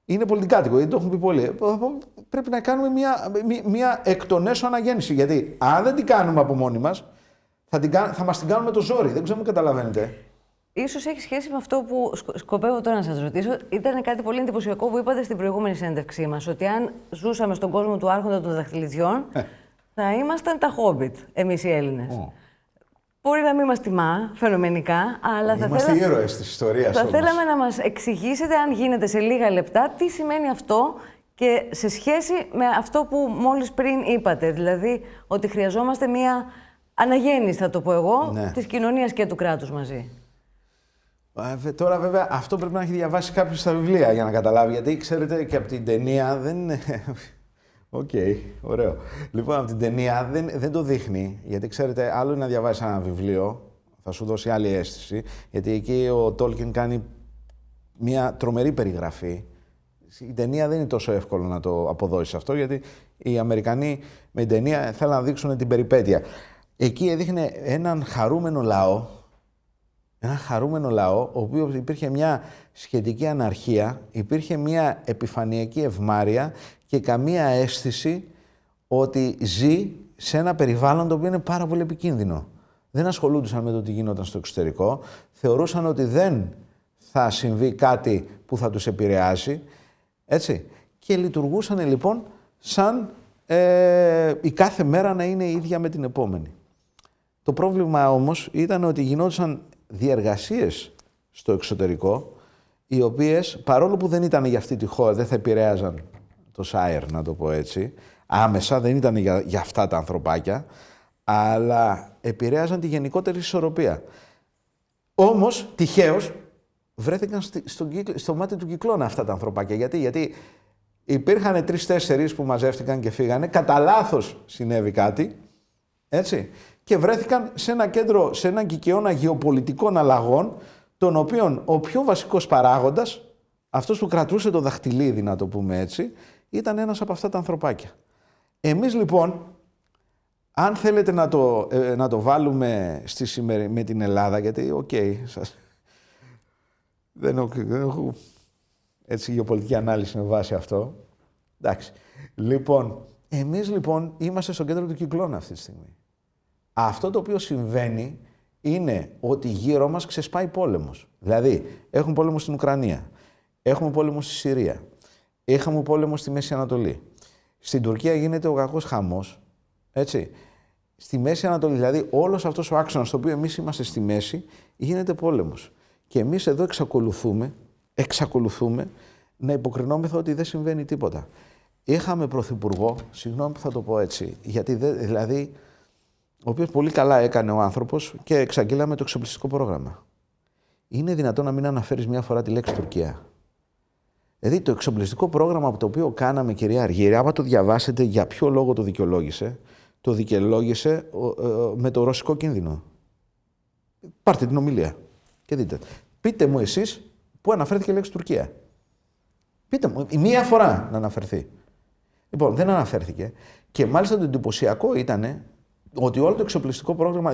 Είναι πολιτικάτικο, γιατί το έχουν πει πολλοί. Πρέπει να κάνουμε μια εκ των έσω αναγέννηση. Γιατί αν δεν την κάνουμε από μόνοι μας, θα μας την κάνουμε το ζόρι. Δεν ξέρω αν καταλαβαίνετε. Ίσως έχει σχέση με αυτό που σκοπεύω τώρα να σας ρωτήσω. Ήταν κάτι πολύ εντυπωσιακό που είπατε στην προηγούμενη συνέντευξή μας, ότι αν ζούσαμε στον κόσμο του Άρχοντα των Δαχτυλιδιών, θα ήμασταν τα Χόμπιτ, εμείς οι Έλληνες. Μπορεί να μην μας τιμά φαινομενικά, αλλά είμαστε ήρωες της ιστορίας. Θα θέλαμε να μας εξηγήσετε, αν γίνεται σε λίγα λεπτά, τι σημαίνει αυτό και σε σχέση με αυτό που μόλις πριν είπατε. Δηλαδή, ότι χρειαζόμαστε μία αναγέννηση, θα το πω εγώ, της κοινωνίας και του κράτους μαζί. Τώρα βέβαια αυτό πρέπει να έχει διαβάσει κάποιος στα βιβλία για να καταλάβει, γιατί ξέρετε και από την ταινία δεν είναι... Οκ, ωραίο. Λοιπόν, από την ταινία δεν το δείχνει, γιατί ξέρετε, άλλο είναι να διαβάσει ένα βιβλίο, θα σου δώσει άλλη αίσθηση, γιατί εκεί ο Τόλκιν κάνει μια τρομερή περιγραφή. Η ταινία δεν είναι τόσο εύκολο να το αποδώσει αυτό, γιατί οι Αμερικανοί με την ταινία θέλουν να δείξουν την περιπέτεια. Εκεί έδειχνε έναν χαρούμενο λαό, ο οποίος υπήρχε μια σχετική αναρχία, υπήρχε μια επιφανειακή ευμάρεια και καμία αίσθηση ότι ζει σε ένα περιβάλλον το οποίο είναι πάρα πολύ επικίνδυνο. Δεν ασχολούντουσαν με το τι γινόταν στο εξωτερικό, θεωρούσαν ότι δεν θα συμβεί κάτι που θα τους επηρεάσει, έτσι. Και λειτουργούσαν λοιπόν σαν η κάθε μέρα να είναι η ίδια με την επόμενη. Το πρόβλημα όμως ήταν ότι γινόντουσαν διεργασίες στο εξωτερικό, οι οποίες, παρόλο που δεν ήταν για αυτή τη χώρα, δεν θα επηρέαζαν το ΣΑΕΡ, να το πω έτσι, άμεσα, δεν ήταν για αυτά τα ανθρωπάκια, αλλά επηρέαζαν τη γενικότερη ισορροπία. Όμως, τυχαίως, βρέθηκαν στο μάτι του κυκλώνα αυτά τα ανθρωπάκια. Γιατί υπήρχαν 3-4 που μαζεύτηκαν και φύγανε, κατά λάθος συνέβη κάτι, έτσι, και βρέθηκαν σε ένα κέντρο, σε έναν κικαιώνα γεωπολιτικών αλλαγών, τον οποίον ο πιο βασικός παράγοντας, αυτός που κρατούσε το δαχτυλίδι, να το πούμε έτσι, ήταν ένας από αυτά τα ανθρωπάκια. Εμείς λοιπόν, αν θέλετε να το βάλουμε με την Ελλάδα, γιατί δεν έχω έτσι γεωπολιτική ανάλυση με βάση αυτό. Εντάξει. Λοιπόν, εμείς λοιπόν είμαστε στο κέντρο του κυκλώνα αυτή τη στιγμή. Αυτό το οποίο συμβαίνει είναι ότι γύρω μας ξεσπάει πόλεμος. Δηλαδή, έχουμε πόλεμο στην Ουκρανία, έχουμε πόλεμο στη Συρία, είχαμε πόλεμο στη Μέση Ανατολή. Στην Τουρκία γίνεται ο κακός χαμός, έτσι. Στη Μέση Ανατολή, δηλαδή, όλος αυτός ο άξονας, στο οποίο εμείς είμαστε στη μέση, γίνεται πόλεμος. Και εμείς εδώ εξακολουθούμε να υποκρινόμεθα ότι δεν συμβαίνει τίποτα. Είχαμε πρωθυπουργό, συγγνώμη που θα το πω έτσι, γιατί δηλαδή, ο οποίος πολύ καλά έκανε ο άνθρωπος και εξαγγείλαμε το εξοπλιστικό πρόγραμμα. είναι δυνατόν να μην αναφέρεις μια φορά τη λέξη Τουρκία? Δηλαδή το εξοπλιστικό πρόγραμμα από το οποίο κάναμε, κυρία Αργύρη, άμα το διαβάσετε για ποιο λόγο το δικαιολόγησε με το ρωσικό κίνδυνο. Πάρτε την ομιλία και δείτε. Πείτε μου εσείς πού αναφέρθηκε η λέξη Τουρκία. Πείτε μου, μία φορά να αναφερθεί. Λοιπόν, δεν αναφέρθηκε. Και μάλιστα το εντυπωσιακό ήταν ότι όλο το εξοπλιστικό πρόγραμμα,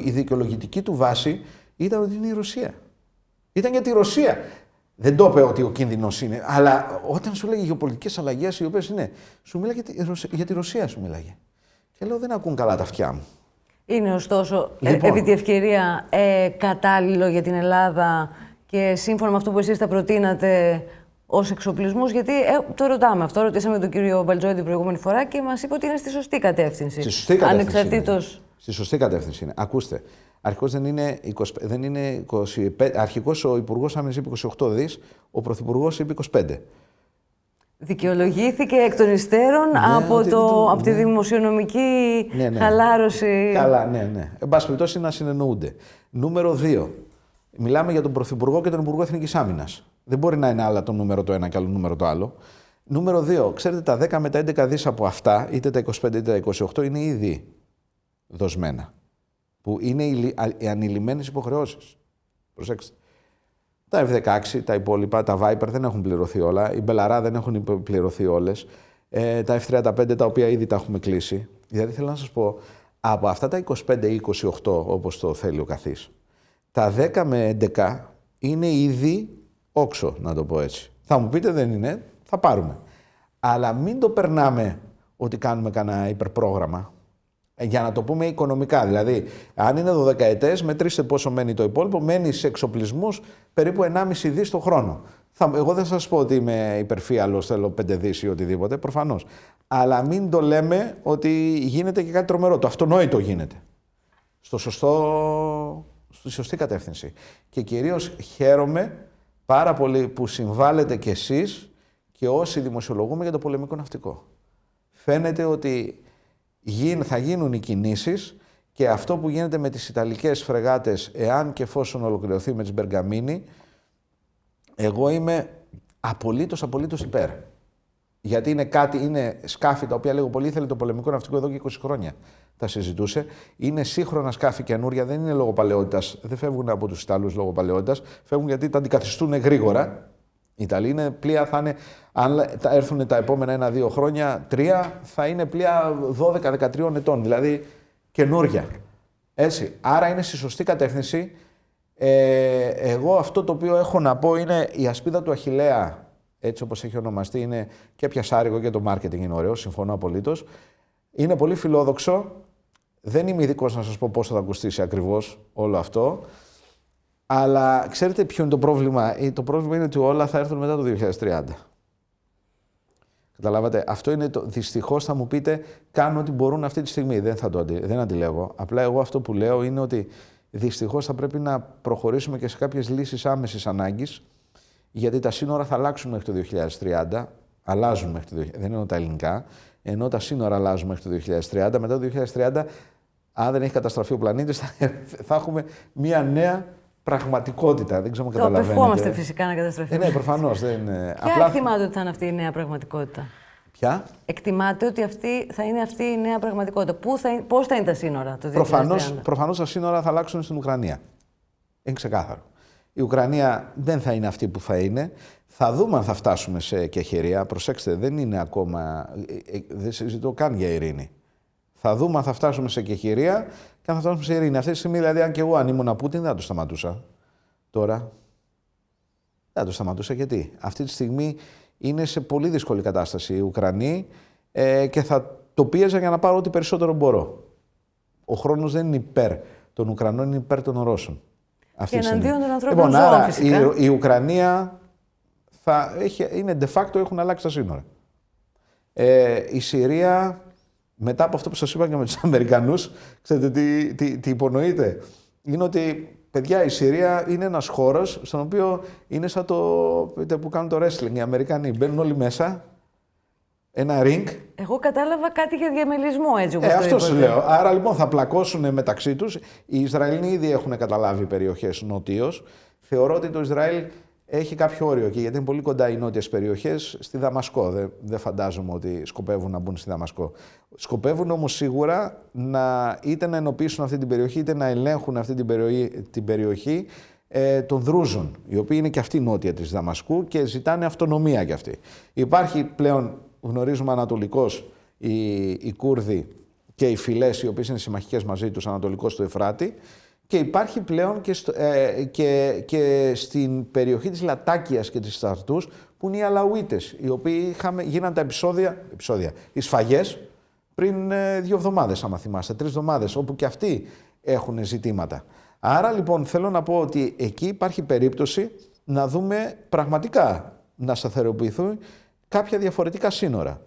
η δικαιολογητική του βάση ήταν ότι είναι η Ρωσία. Ήταν για τη Ρωσία. Δεν το είπε ότι ο κίνδυνος είναι, αλλά όταν σου λέγει γεωπολιτικές αλλαγές, οι οποίες είναι, σου μίλαγε για τη Ρωσία, σου μίλαγε. Και λέω, δεν ακούν καλά τα αυτιά μου. Είναι ωστόσο, Λοιπόν, επί τη ευκαιρία, κατάλληλο για την Ελλάδα και σύμφωνα με αυτό που εσείς θα προτείνατε ως εξοπλισμούς, γιατί το ρωτάμε αυτό. Ρωτήσαμε τον κύριο Μπαλτζόη την προηγούμενη φορά και μας είπε ότι είναι στη σωστή κατεύθυνση. Στη σωστή κατεύθυνση. Ανεξαρτήτως. Στη σωστή κατεύθυνση είναι. Ακούστε, αρχικώς δεν είναι 25, αρχικώς ο Υπουργός Άμυνας είπε 28 δις, ο Πρωθυπουργός είπε 25. Δικαιολογήθηκε εκ των υστέρων από τη δημοσιονομική χαλάρωση. Καλά, ναι. Εν πάση περιπτώσει να συνεννοούνται. Νούμερο 2. Μιλάμε για τον Πρωθυπουργό και τον Υπουργό Εθνικής Άμυνας. Δεν μπορεί να είναι άλλα το νούμερο το ένα και άλλο νούμερο το άλλο. Νούμερο 2. Ξέρετε, τα 10 με τα 11 δις από αυτά, είτε τα 25 είτε τα 28, είναι ήδη δοσμένα. Που είναι οι ανηλυμένες υποχρεώσεις. Προσέξτε. Τα F-16, τα υπόλοιπα, τα Viper δεν έχουν πληρωθεί όλα. Οι Μπελαρά δεν έχουν πληρωθεί όλες. Τα F-35 τα οποία ήδη τα έχουμε κλείσει. Δηλαδή θέλω να σας πω, από αυτά τα 25 ή 28 όπως το θέλει ο καθής, τα 10 με 11 είναι ήδη όξο, να το πω έτσι. Θα μου πείτε δεν είναι, θα πάρουμε. Αλλά μην το περνάμε ότι κάνουμε κανένα υπερπρόγραμμα. Για να το πούμε οικονομικά. Δηλαδή, αν είναι 12ετές, μετρήστε πόσο μένει το υπόλοιπο, μένει σε εξοπλισμούς περίπου 1,5 δις το χρόνο. Εγώ δεν σας πω ότι είμαι υπερφύαλος, θέλω 5 δις ή οτιδήποτε, προφανώς. Αλλά μην το λέμε ότι γίνεται και κάτι τρομερό. Το αυτονόητο γίνεται. Στη σωστή κατεύθυνση. Και κυρίως χαίρομαι πάρα πολύ που συμβάλλετε κι εσείς και όσοι δημοσιολογούμε για το πολεμικό ναυτικό. Φαίνεται ότι θα γίνουν οι κινήσεις και αυτό που γίνεται με τις Ιταλικές φρεγάτες, εάν και εφόσον ολοκληρωθεί με τις Μπεργαμίνι, εγώ είμαι απολύτως υπέρ. Γιατί είναι σκάφη τα οποία λίγο πολύ ήθελε το πολεμικό ναυτικό εδώ και 20 χρόνια. Τα συζητούσε. Είναι σύγχρονα σκάφη καινούρια, δεν είναι λόγω παλαιότητας. Δεν φεύγουν από τους Ιταλούς λόγω παλαιότητας. Φεύγουν γιατί τα αντικαθιστούν γρήγορα. Οι Ιταλοί είναι πλοία, αν έρθουν τα επόμενα 1-2 χρόνια, 3, θα είναι πλοία 12-13 ετών, δηλαδή καινούρια. Έτσι. Άρα είναι στη σωστή κατεύθυνση. Εγώ αυτό το οποίο έχω να πω είναι η ασπίδα του Αχιλλέα, έτσι όπως έχει ονομαστεί, είναι και πιασάρικο και το μάρκετινγκ είναι ωραίο, συμφωνώ απολύτως. Είναι πολύ φιλόδοξο. Δεν είμαι ειδικός να σας πω πώς θα κοστίσει ακριβώς όλο αυτό. Αλλά ξέρετε ποιο είναι το πρόβλημα? Το πρόβλημα είναι ότι όλα θα έρθουν μετά το 2030. Καταλάβατε, αυτό είναι το. Δυστυχώς θα μου πείτε, κάνουν ό,τι μπορούν αυτή τη στιγμή. Δεν αντιλέγω. Απλά εγώ αυτό που λέω είναι ότι δυστυχώς θα πρέπει να προχωρήσουμε και σε κάποιες λύσεις άμεσης ανάγκης, γιατί τα σύνορα θα αλλάξουν μέχρι το 2030. Αλλάζουν μέχρι το 2030. Δεν εννοώ τα ελληνικά, ενώ τα σύνορα αλλάζουν μέχρι το 2030. Μετά το 2030, αν δεν έχει καταστραφεί ο πλανήτης, θα έχουμε μια νέα πραγματικότητα. Δεν ξέρω αν καταλαβαίνετε. Το απευχόμαστε φυσικά να καταστραφεί. Ναι, προφανώς. Ποια εκτιμάτε ότι θα είναι αυτή η νέα πραγματικότητα? Ποια? Εκτιμάτε ότι θα είναι αυτή η νέα πραγματικότητα. Πώς θα είναι τα σύνορα το 2030? Προφανώς τα σύνορα θα αλλάξουν στην Ουκρανία. Είναι ξεκάθαρο. Η Ουκρανία δεν θα είναι αυτή που θα είναι. Θα δούμε αν θα φτάσουμε σε κεχηρία. Προσέξτε, δεν είναι ακόμα. Δεν συζητώ καν για ειρήνη. Θα δούμε αν θα φτάσουμε σε κεχηρία και αν θα φτάσουμε σε ειρήνη. Αυτή τη στιγμή, δηλαδή, αν και εγώ αν ήμουν Πούτιν, δεν θα το σταματούσα. Τώρα. Δεν θα το σταματούσα γιατί αυτή τη στιγμή είναι σε πολύ δύσκολη κατάσταση οι Ουκρανοί και θα το πίεζα για να πάρω ό,τι περισσότερο μπορώ. Ο χρόνος δεν είναι υπέρ των Ουκρανών, είναι υπέρ των Ρώσων. Και εναντίον των ανθρώπων ζώων, φυσικά. Η Ουκρανία είναι de facto, έχουν αλλάξει τα σύνορα. Η Συρία, μετά από αυτό που σας είπα και με τους Αμερικανούς, ξέρετε τι υπονοείται? Είναι ότι, παιδιά, η Συρία είναι ένας χώρος στον οποίο είναι σαν το που κάνουν το wrestling. Οι Αμερικανοί μπαίνουν όλοι μέσα ένα ring. Εγώ κατάλαβα κάτι για διαμελισμό, έτσι όπως το Αυτό είπατε. σου λέω. Άρα λοιπόν θα πλακώσουν μεταξύ τους. Οι Ισραηλοί ήδη έχουν καταλάβει περιοχές νοτίως. Θεωρώ ότι το Ισραήλ έχει κάποιο όριο εκεί, γιατί είναι πολύ κοντά οι νότιες περιοχές στη Δαμασκό. Δεν φαντάζομαι ότι σκοπεύουν να μπουν στη Δαμασκό. Σκοπεύουν όμως σίγουρα είτε να ενοποιήσουν αυτή την περιοχή, είτε να ελέγχουν αυτή την περιοχή των Δρούζων, οι οποίοι είναι και αυτοί νότια της Δαμασκού και ζητάνε αυτονομία κι αυτοί. Υπάρχει πλέον, γνωρίζουμε ανατολικώς, οι Κούρδοι και οι φυλές, οι οποίες είναι συμμαχικές μαζί τους ανατολικώς του Εφράτη, και υπάρχει πλέον και στην περιοχή της Λατάκιας και της Ταρτούς, που είναι οι Αλαουίτες, οι οποίοι γίναν τα επεισόδια, οι σφαγές πριν 2 εβδομάδες, άμα θυμάστε, 3 εβδομάδες, όπου και αυτοί έχουν ζητήματα. Άρα λοιπόν θέλω να πω ότι εκεί υπάρχει περίπτωση να δούμε πραγματικά να σταθεροποιηθούν κάποια διαφορετικά σύνορα.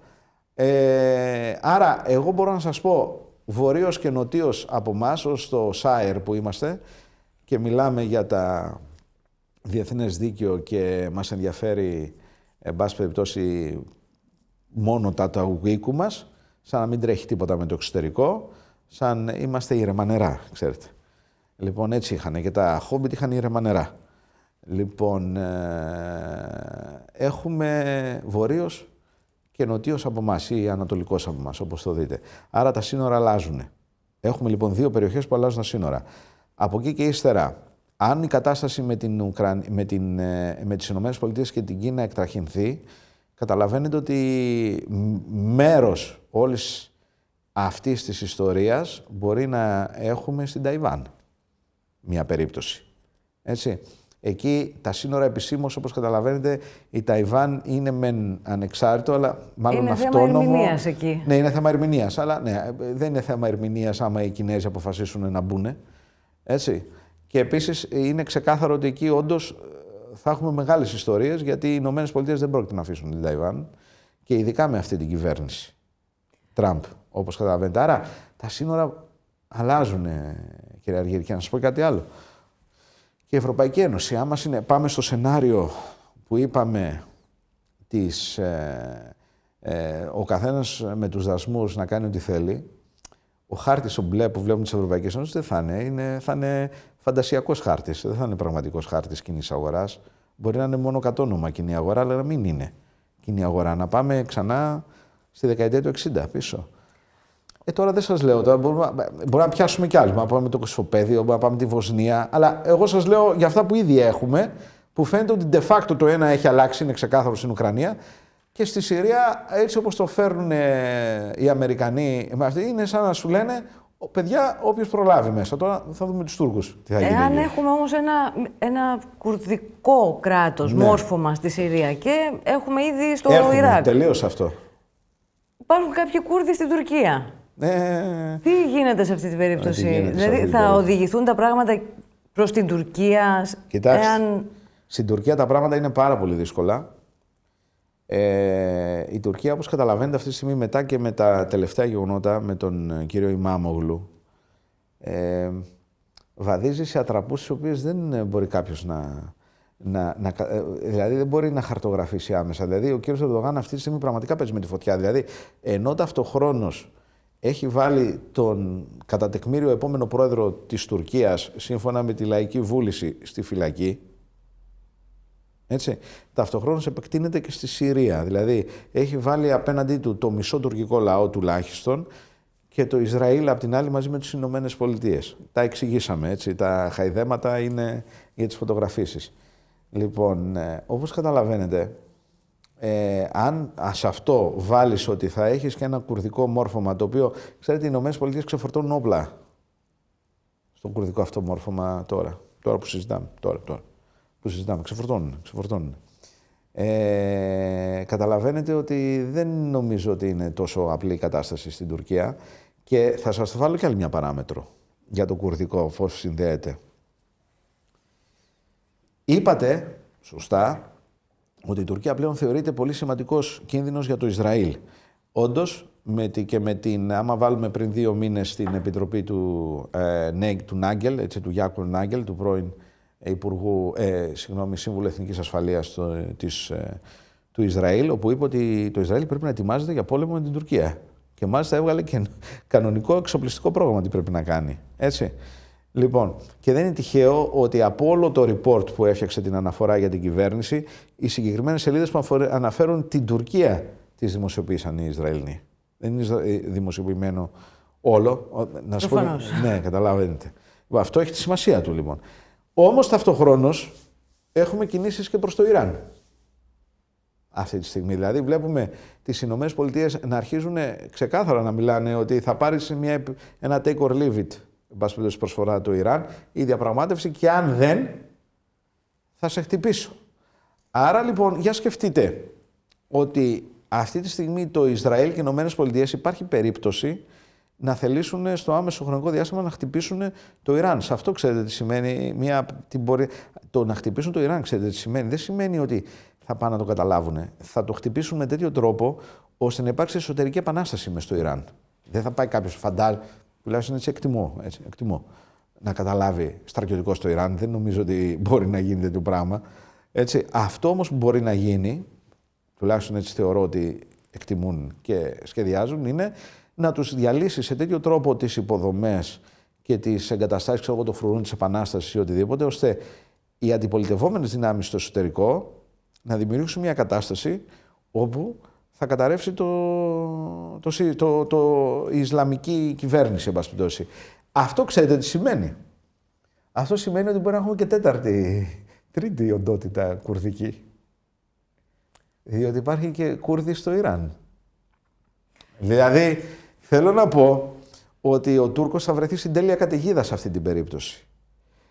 Άρα εγώ μπορώ να σας πω, βορείως και νοτίως από εμάς, ως το ΣΑΕΡ που είμαστε και μιλάμε για τα διεθνές δίκαιο και μας ενδιαφέρει, εν πάση περιπτώσει, μόνο τα οίκου μας, σαν να μην τρέχει τίποτα με το εξωτερικό, σαν είμαστε ήρεμα νερά, ξέρετε. Λοιπόν, έτσι είχαν και τα Χόμπιτ είχαν ήρεμα νερά. Λοιπόν, έχουμε βορείως και νοτίως από εμάς ή ανατολικός από εμάς, όπως το δείτε. Άρα τα σύνορα αλλάζουν. Έχουμε λοιπόν 2 περιοχές που αλλάζουν τα σύνορα. Από εκεί και ύστερα, αν η κατάσταση με τις ΗΠΑ και την Κίνα εκτραχυνθεί, καταλαβαίνετε ότι μέρος όλης αυτής της ιστορίας μπορεί να έχουμε στην Ταϊβάν. Μια περίπτωση. Έτσι. Εκεί τα σύνορα επισήμως, όπως καταλαβαίνετε, η Ταϊβάν είναι μεν ανεξάρτητο, αλλά μάλλον είναι αυτόνομο. Είναι θέμα ερμηνείας εκεί. Ναι, είναι θέμα ερμηνείας, αλλά ναι, δεν είναι θέμα ερμηνείας άμα οι Κινέζοι αποφασίσουν να μπουν. Έτσι. Και επίσης είναι ξεκάθαρο ότι εκεί όντως θα έχουμε μεγάλες ιστορίες, γιατί οι Ηνωμένες Πολιτείες δεν πρόκειται να αφήσουν την Ταϊβάν, και ειδικά με αυτή την κυβέρνηση. Τραμπ, όπως καταλαβαίνετε. Άρα τα σύνορα αλλάζουν, κύριε Αργύρη. Και να σας πω κάτι άλλο. Και η Ευρωπαϊκή Ένωση, άμα πάμε στο σενάριο που είπαμε ο καθένας με τους δασμούς να κάνει ό,τι θέλει, ο χάρτης ο μπλε που βλέπουμε της Ευρωπαϊκής Ένωσης δεν θα είναι. Θα είναι φαντασιακός χάρτης, δεν θα είναι πραγματικός χάρτης κοινής αγοράς. Μπορεί να είναι μόνο κατόνομα κοινή αγορά, αλλά να μην είναι κοινή αγορά. Να πάμε ξανά στη δεκαετία του 60 πίσω. Τώρα δεν σας λέω, τώρα μπορούμε να πιάσουμε κι άλλους. Μπορούμε να πάμε το Κωσυφοπαίδιο, μπορούμε να πάμε τη Βοσνία. Αλλά εγώ σας λέω για αυτά που ήδη έχουμε, που φαίνεται ότι de facto το ένα έχει αλλάξει, είναι ξεκάθαρο στην Ουκρανία. Και στη Συρία, έτσι όπως το φέρνουν οι Αμερικανοί, είναι σαν να σου λένε, παιδιά, όποιος προλάβει μέσα. Τώρα θα δούμε τους Τούρκους τι θα γίνει. Εάν έχουμε όμως ένα κουρδικό κράτος, ναι, μόρφωμα στη Συρία, και έχουμε ήδη στο Ιράκ. Τελείως αυτό. Υπάρχουν κάποιοι Κούρδοι στην Τουρκία. Τι γίνεται σε αυτή την περίπτωση? Δηλαδή θα οδηγηθούν τα πράγματα προς την Τουρκία? Κοιτάξτε, στην Τουρκία τα πράγματα είναι πάρα πολύ δύσκολα. Η Τουρκία, όπως καταλαβαίνετε αυτή τη στιγμή, μετά και με τα τελευταία γεγονότα με τον κύριο Ιμάμογλου, βαδίζει σε ατραπούς τις οποίες δεν μπορεί κάποιος δηλαδή δεν μπορεί να χαρτογραφήσει άμεσα. Δηλαδή ο κύριος Ερντογάν αυτή τη στιγμή πραγματικά παίζει με τη φωτιά. Δηλαδή, ενώ ταυτοχρόνως έχει βάλει τον κατά τεκμήριο επόμενο πρόεδρο της Τουρκίας, σύμφωνα με τη Λαϊκή Βούληση, στη φυλακή, έτσι, ταυτοχρόνως επεκτείνεται και στη Συρία. Δηλαδή, έχει βάλει απέναντί του το μισό τουρκικό λαό τουλάχιστον και το Ισραήλ απ' την άλλη μαζί με τις Ηνωμένες Πολιτείες. Τα εξηγήσαμε, έτσι, τα χαϊδέματα είναι για τις φωτογραφίσεις. Λοιπόν, όπως καταλαβαίνετε, αν σε αυτό βάλεις ότι θα έχεις και ένα κουρδικό μόρφωμα, το οποίο, ξέρετε, οι Ηνωμένες Πολιτείες ξεφορτώνουν όπλα στο κουρδικό αυτό μόρφωμα τώρα που συζητάμε, ξεφορτώνουν. Καταλαβαίνετε ότι δεν νομίζω ότι είναι τόσο απλή η κατάσταση στην Τουρκία, και θα σας βάλω κι άλλη μια παράμετρο για το κουρδικό, πώς συνδέεται. Είπατε, σωστά, ότι η Τουρκία πλέον θεωρείται πολύ σημαντικός κίνδυνος για το Ισραήλ. Όντως, άμα βάλουμε πριν 2 μήνες στην επιτροπή του Νάγκελ, έτσι, του Γιάκοβ Νάγκελ, του πρώην Σύμβουλου Εθνικής Ασφαλείας του Ισραήλ, όπου είπε ότι το Ισραήλ πρέπει να ετοιμάζεται για πόλεμο με την Τουρκία. Και μάλιστα έβγαλε και κανονικό εξοπλιστικό πρόγραμμα τι πρέπει να κάνει. Έτσι. Λοιπόν, και δεν είναι τυχαίο ότι από όλο το report που έφτιαξε την αναφορά για την κυβέρνηση, οι συγκεκριμένες σελίδες που αναφέρουν την Τουρκία τις δημοσιοποίησαν οι Ισραηλοί. Δεν είναι δημοσιοποιημένο όλο. Να σου πω, ναι, καταλαβαίνετε. Αυτό έχει τη σημασία του, λοιπόν. Όμως ταυτοχρόνως έχουμε κινήσεις και προς το Ιράν. Αυτή τη στιγμή. Δηλαδή, βλέπουμε τις Ηνωμένες Πολιτείες να αρχίζουν ξεκάθαρα να μιλάνε ότι θα πάρει ένα take or leave it, εν πάση περιπτώσει, προσφορά του Ιράν, η διαπραγμάτευση, και αν δεν, θα σε χτυπήσω. Άρα, λοιπόν, για σκεφτείτε ότι αυτή τη στιγμή το Ισραήλ και οι Ηνωμένες Πολιτείες υπάρχει περίπτωση να θελήσουν στο άμεσο χρονικό διάστημα να χτυπήσουν το Ιράν. Σε αυτό ξέρετε τι σημαίνει, το να χτυπήσουν το Ιράν, ξέρετε τι σημαίνει. Δεν σημαίνει ότι θα πάνε να το καταλάβουν. Θα το χτυπήσουν με τέτοιο τρόπο ώστε να υπάρξει εσωτερική επανάσταση μες στο Ιράν. Δεν θα πάει κάποιος τουλάχιστον έτσι εκτιμώ, να καταλάβει στρατιωτικό στο Ιράν. Δεν νομίζω ότι μπορεί να γίνει τέτοιο πράγμα. Έτσι. Αυτό όμως που μπορεί να γίνει, τουλάχιστον έτσι θεωρώ ότι εκτιμούν και σχεδιάζουν, είναι να τους διαλύσει σε τέτοιο τρόπο τις υποδομές και τις εγκαταστάσεις, ξέρω εγώ, το φρουρούν της επανάστασης ή οτιδήποτε, ώστε οι αντιπολιτευόμενες δυνάμεις στο εσωτερικό να δημιουργήσουν μια κατάσταση όπου θα καταρρεύσει η Ισλαμική κυβέρνηση, εν πάση περιπτώσει. Αυτό ξέρετε τι σημαίνει. Αυτό σημαίνει ότι μπορεί να έχουμε και τρίτη οντότητα κουρδική. Διότι υπάρχει και Κούρδοι στο Ιράν. Δηλαδή, θέλω να πω ότι ο Τούρκος θα βρεθεί στην τέλεια καταιγίδα σε αυτή την περίπτωση.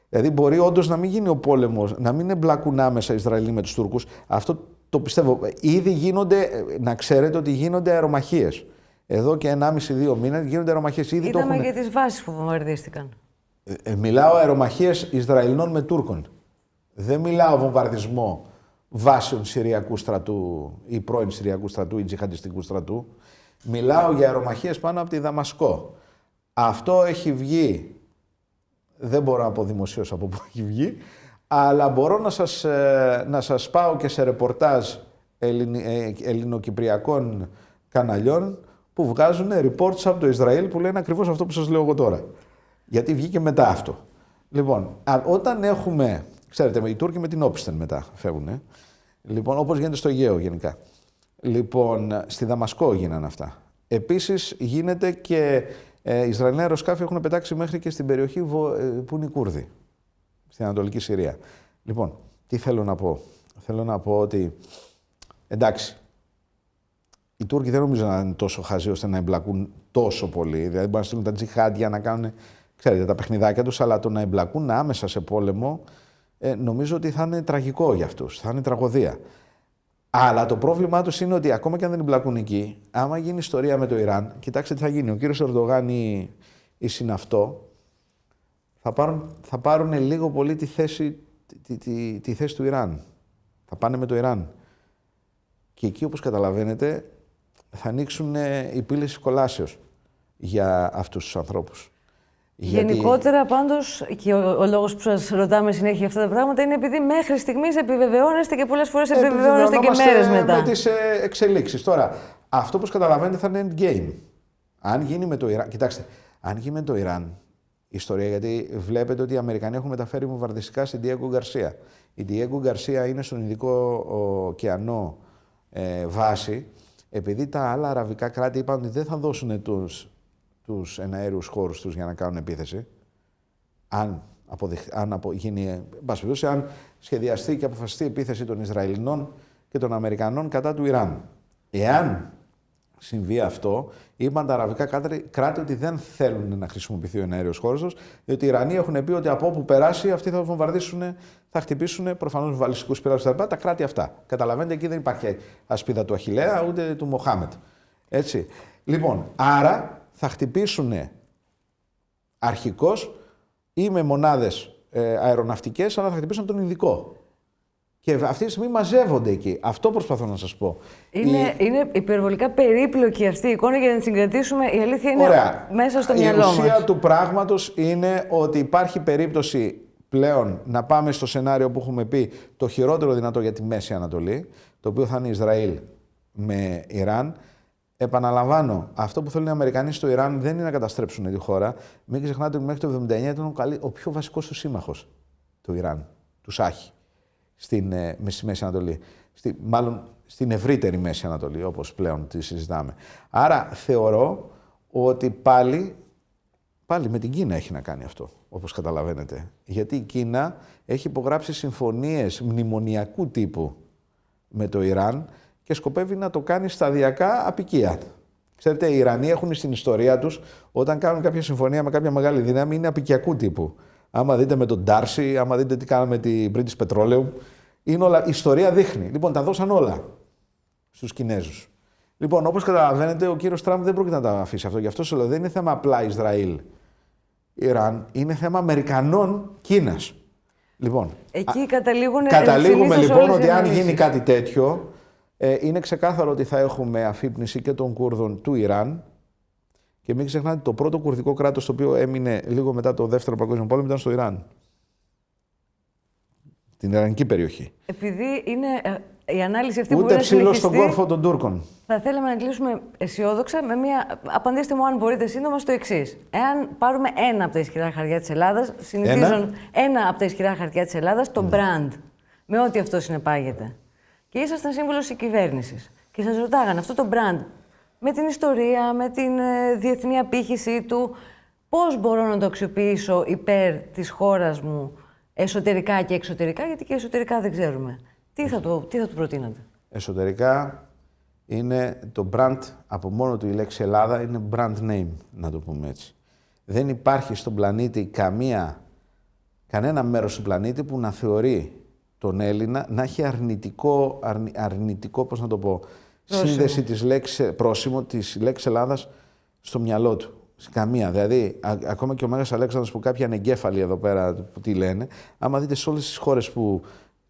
Δηλαδή, μπορεί όντως να μην γίνει ο πόλεμος, να μην εμπλακούν άμεσα οι Ισραηλοί με τους Τούρκους. Αυτό το πιστεύω. Ήδη γίνονται, να ξέρετε ότι γίνονται αερομαχίες. Εδώ και 1,5-2 μήνες γίνονται αερομαχίες. Είδαμε για τις βάσεις που βομβαρδίστηκαν. Μιλάω αερομαχίες Ισραηλινών με Τούρκων. Δεν μιλάω βομβαρδισμό βάσεων Συριακού στρατού ή πρώην Συριακού στρατού ή τζιχαντιστικού στρατού. Μιλάω για αερομαχίες πάνω από τη Δαμασκό. Αυτό έχει βγει. Δεν μπορώ να πω δημοσίως από πού έχει βγει, αλλά μπορώ να σας πάω και σε ρεπορτάζ ελληνοκυπριακών καναλιών που βγάζουν reports από το Ισραήλ που λένε ακριβώς αυτό που σας λέω εγώ τώρα. Γιατί βγήκε μετά αυτό. Λοιπόν, όταν έχουμε, ξέρετε, οι Τούρκοι με την Όπιστεν μετά φεύγουν. Λοιπόν, όπως γίνεται στο Αιγαίο γενικά. Λοιπόν, στη Δαμασκό γίνανε αυτά. Επίσης γίνεται και Ισραηλινά αεροσκάφη έχουν πετάξει μέχρι και στην περιοχή που είναι οι Κούρδοι, στην Ανατολική Συρία. Λοιπόν, τι θέλω να πω. Θέλω να πω ότι, εντάξει, οι Τούρκοι δεν νομίζω να είναι τόσο χαζοί ώστε να εμπλακούν τόσο πολύ. Δηλαδή, μπορεί να στείλουν τα τζιχάντια να κάνουν, ξέρετε, τα παιχνιδάκια τους, αλλά το να εμπλακούν άμεσα σε πόλεμο, νομίζω ότι θα είναι τραγικό για αυτούς, θα είναι τραγωδία. Αλλά το πρόβλημά τους είναι ότι ακόμα και αν δεν εμπλακούν εκεί, άμα γίνει ιστορία με το Ιράν, κοιτάξτε τι θα γίνει. Ο κύριος Ερντογάν ή συναυτό θα πάρουν λίγο πολύ τη θέση του Ιράν. Θα πάνε με το Ιράν. Και εκεί, όπως καταλαβαίνετε, θα ανοίξουν οι πύλες κολάσεως για αυτούς τους ανθρώπους. Γενικότερα, πάντως, και ο λόγος που σας ρωτάμε συνέχεια για αυτά τα πράγματα είναι επειδή μέχρι στιγμής επιβεβαιώνεστε και πολλές φορές επιβεβαιώνεστε και μέρες μετά. Με τις εξελίξεις. Τώρα, αυτό που καταλαβαίνετε θα είναι endgame. Αν γίνει με το Ιράν. Κοιτάξτε, αν γίνει με το Ιράν η ιστορία, γιατί βλέπετε ότι οι Αμερικανοί έχουν μεταφέρει βομβαρδιστικά στην Diego Garcia. Η Diego Garcia είναι στον Ινδικό ωκεανό βάση, επειδή τα άλλα αραβικά κράτη είπαν ότι δεν θα δώσουν τους εναέριους χώρους τους για να κάνουν επίθεση, αν σχεδιαστεί και αποφασιστεί η επίθεση των Ισραηλινών και των Αμερικανών κατά του Ιράν. Εάν συμβεί αυτό, είπαν τα αραβικά κράτη ότι δεν θέλουν να χρησιμοποιηθεί ο εναέριος χώρος τους, διότι οι Ιρανοί έχουν πει ότι από όπου περάσει αυτοί θα βομβαρδίσουν, θα χτυπήσουν προφανώς βαλιστικούς πυράβλους κτλ. Τα κράτη αυτά. Καταλαβαίνετε, εκεί δεν υπάρχει ασπίδα του Αχιλλέα ούτε του Μοχάμετ. Έτσι. Λοιπόν, άρα θα χτυπήσουν αρχικώς ή με μονάδες αεροναυτικές, αλλά θα χτυπήσουν τον Ινδικό. Και αυτή τη στιγμή μαζεύονται εκεί. Αυτό προσπαθώ να σας πω. Είναι υπερβολικά περίπλοκη αυτή η εικόνα για να την συγκρατήσουμε. Η αλήθεια είναι μέσα στο μυαλό μας. Η ουσία του πράγματος είναι ότι υπάρχει περίπτωση πλέον να πάμε στο σενάριο που έχουμε πει το χειρότερο δυνατό για τη Μέση Ανατολή, το οποίο θα είναι Ισραήλ με Ιράν. Επαναλαμβάνω, αυτό που θέλουν οι Αμερικανοί στο Ιράν δεν είναι να καταστρέψουν τη χώρα. Μην ξεχνάτε ότι μέχρι το 1979 ήταν ο πιο βασικός του σύμμαχος του Ιράν, του Σάχη, στη Μέση Ανατολή. Μάλλον στην ευρύτερη Μέση Ανατολή, όπως πλέον τη συζητάμε. Άρα θεωρώ ότι πάλι με την Κίνα έχει να κάνει αυτό, όπως καταλαβαίνετε. Γιατί η Κίνα έχει υπογράψει συμφωνίες μνημονιακού τύπου με το Ιράν και σκοπεύει να το κάνει σταδιακά απικία. Ξέρετε, οι Ιρανοί έχουν στην ιστορία τους, όταν κάνουν κάποια συμφωνία με κάποια μεγάλη δύναμη, είναι απικιακού τύπου. Άμα δείτε με τον Ντάρσι, άμα δείτε τι κάναμε με την British Petroleum, είναι όλα, η ιστορία δείχνει. Λοιπόν, τα δώσαν όλα στους Κινέζους. Λοιπόν, όπως καταλαβαίνετε, ο κύριος Τραμπ δεν πρόκειται να τα αφήσει αυτό. Γι' αυτό σε λέω, δεν είναι θέμα απλά Ισραήλ-Ιράν, είναι θέμα Αμερικανών-Κίνας. Λοιπόν, εκεί καταλήγουμε λοιπόν ότι αν γίνει κάτι τέτοιο, είναι ξεκάθαρο ότι θα έχουμε αφύπνιση και των Κούρδων του Ιράν. Και μην ξεχνάτε, το πρώτο κουρδικό κράτος το οποίο έμεινε λίγο μετά το Δεύτερο Παγκόσμιο Πόλεμο ήταν στο Ιράν. Την Ιρανική περιοχή. Επειδή είναι η ανάλυση αυτή που ούτε ψήλο στον κόρφο των Τούρκων. Θα θέλαμε να κλείσουμε αισιόδοξα με μία. Απαντήστε μου, αν μπορείτε σύντομα, στο εξής. Εάν πάρουμε ένα από τα ισχυρά χαρτιά της Ελλάδας, συνηθίζουν ένα από τα ισχυρά χαρτιά της Ελλάδας, το brand, με ό,τι αυτό συνεπάγεται. Και ήσασταν σύμβουλος της κυβέρνησης. Και σας ρωτάγανε αυτό το brand, με την ιστορία, με την διεθνή απήχησή του, πώς μπορώ να το αξιοποιήσω υπέρ της χώρας μου, εσωτερικά και εξωτερικά, γιατί και εσωτερικά δεν ξέρουμε. Τι θα του προτείνατε? Εσωτερικά είναι το brand, από μόνο του η λέξη Ελλάδα είναι brand name, να το πούμε έτσι. Δεν υπάρχει στον πλανήτη κανένα μέρος του πλανήτη που να θεωρεί τον Έλληνα να έχει αρνητικό πώς να το πω, σύνδεση πρόσημο της λέξης Ελλάδας στο μυαλό του. Καμία. Δηλαδή, ακόμα και ο Μέγας Αλέξανδρος που κάποιοι ανεγκέφαλοι εδώ πέρα, που τι λένε, άμα δείτε σε όλες τις χώρες που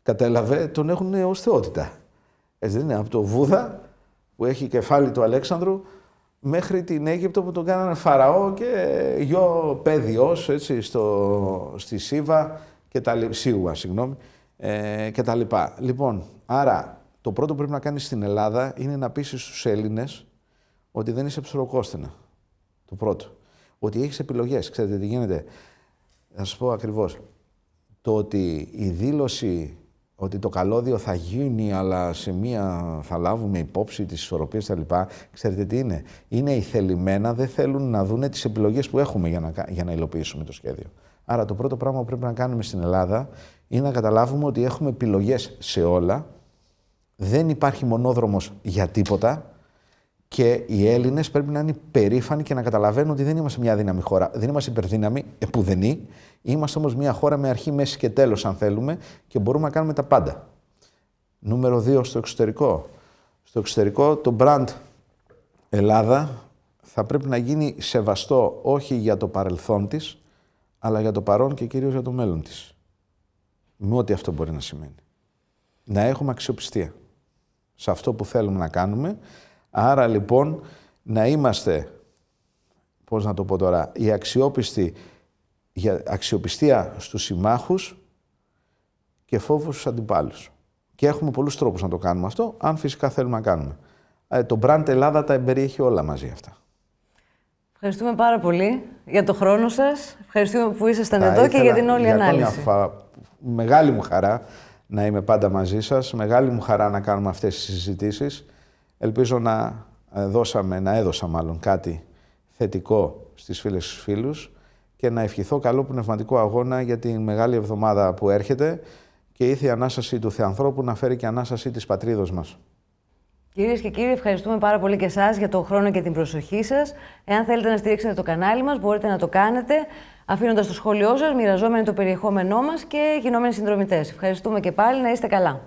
κατέλαβε, τον έχουν ως θεότητα. Έτσι δεν είναι? Από το Βούδα, που έχει κεφάλι του Αλέξανδρου, μέχρι την Αίγυπτο που τον κάνανε φαραώ και γιο παιδιος, έτσι, στη Σίβα και Σίουα, συγγνώμη, και τα λοιπά. Λοιπόν, άρα, το πρώτο που πρέπει να κάνεις στην Ελλάδα είναι να πείσεις τους Έλληνες ότι δεν είσαι ψωροκόστενα. Το πρώτο. Ότι έχεις επιλογές. Ξέρετε τι γίνεται? Θα σας πω ακριβώς. Το ότι η δήλωση ότι το καλώδιο θα γίνει, αλλά σε μία θα λάβουμε υπόψη τις ισορροπίες κτλ. Ξέρετε τι είναι? Είναι οι θελημένα, δεν θέλουν να δούνε τις επιλογές που έχουμε για να υλοποιήσουμε το σχέδιο. Άρα το πρώτο πράγμα που πρέπει να κάνουμε στην Ελλάδα είναι να καταλάβουμε ότι έχουμε επιλογές σε όλα. Δεν υπάρχει μονόδρομος για τίποτα. Και οι Έλληνες πρέπει να είναι περήφανοι και να καταλαβαίνουν ότι δεν είμαστε μια δύναμη χώρα. Δεν είμαστε υπερδύναμη, επουδενή. Είμαστε όμως μια χώρα με αρχή, μέση και τέλος, αν θέλουμε, και μπορούμε να κάνουμε τα πάντα. Νούμερο 2, στο εξωτερικό. Στο εξωτερικό, το brand Ελλάδα θα πρέπει να γίνει σεβαστό όχι για το παρελθόν της, αλλά για το παρόν και κυρίως για το μέλλον της. Με ό,τι αυτό μπορεί να σημαίνει. Να έχουμε αξιοπιστία σε αυτό που θέλουμε να κάνουμε. Άρα λοιπόν να είμαστε, πώς να το πω τώρα, η αξιοπιστία στους συμμάχους και φόβο στους αντιπάλους. Και έχουμε πολλούς τρόπους να το κάνουμε αυτό, αν φυσικά θέλουμε να κάνουμε. Το brand Ελλάδα τα εμπεριέχει όλα μαζί αυτά. Ευχαριστούμε πάρα πολύ για το χρόνο σας. Ευχαριστούμε που ήσασταν εδώ και για την όλη ανάλυση. Μεγάλη μου χαρά να είμαι πάντα μαζί σας. Μεγάλη μου χαρά να κάνουμε αυτές τις συζητήσεις. Ελπίζω να έδωσα κάτι θετικό στις φίλες και στους φίλους και να ευχηθώ καλό πνευματικό αγώνα για την μεγάλη εβδομάδα που έρχεται και ήρθε η Ανάσταση του Θεανθρώπου να φέρει και Ανάσταση της πατρίδος μας. Κυρίες και κύριοι, ευχαριστούμε πάρα πολύ και εσάς για τον χρόνο και την προσοχή σας. Εάν θέλετε να στηρίξετε το κανάλι μας, μπορείτε να το κάνετε αφήνοντας το σχόλιο σας, μοιραζόμενοι το περιεχόμενό μας και γινόμενοι συνδρομητές. Ευχαριστούμε και πάλι, να είστε καλά.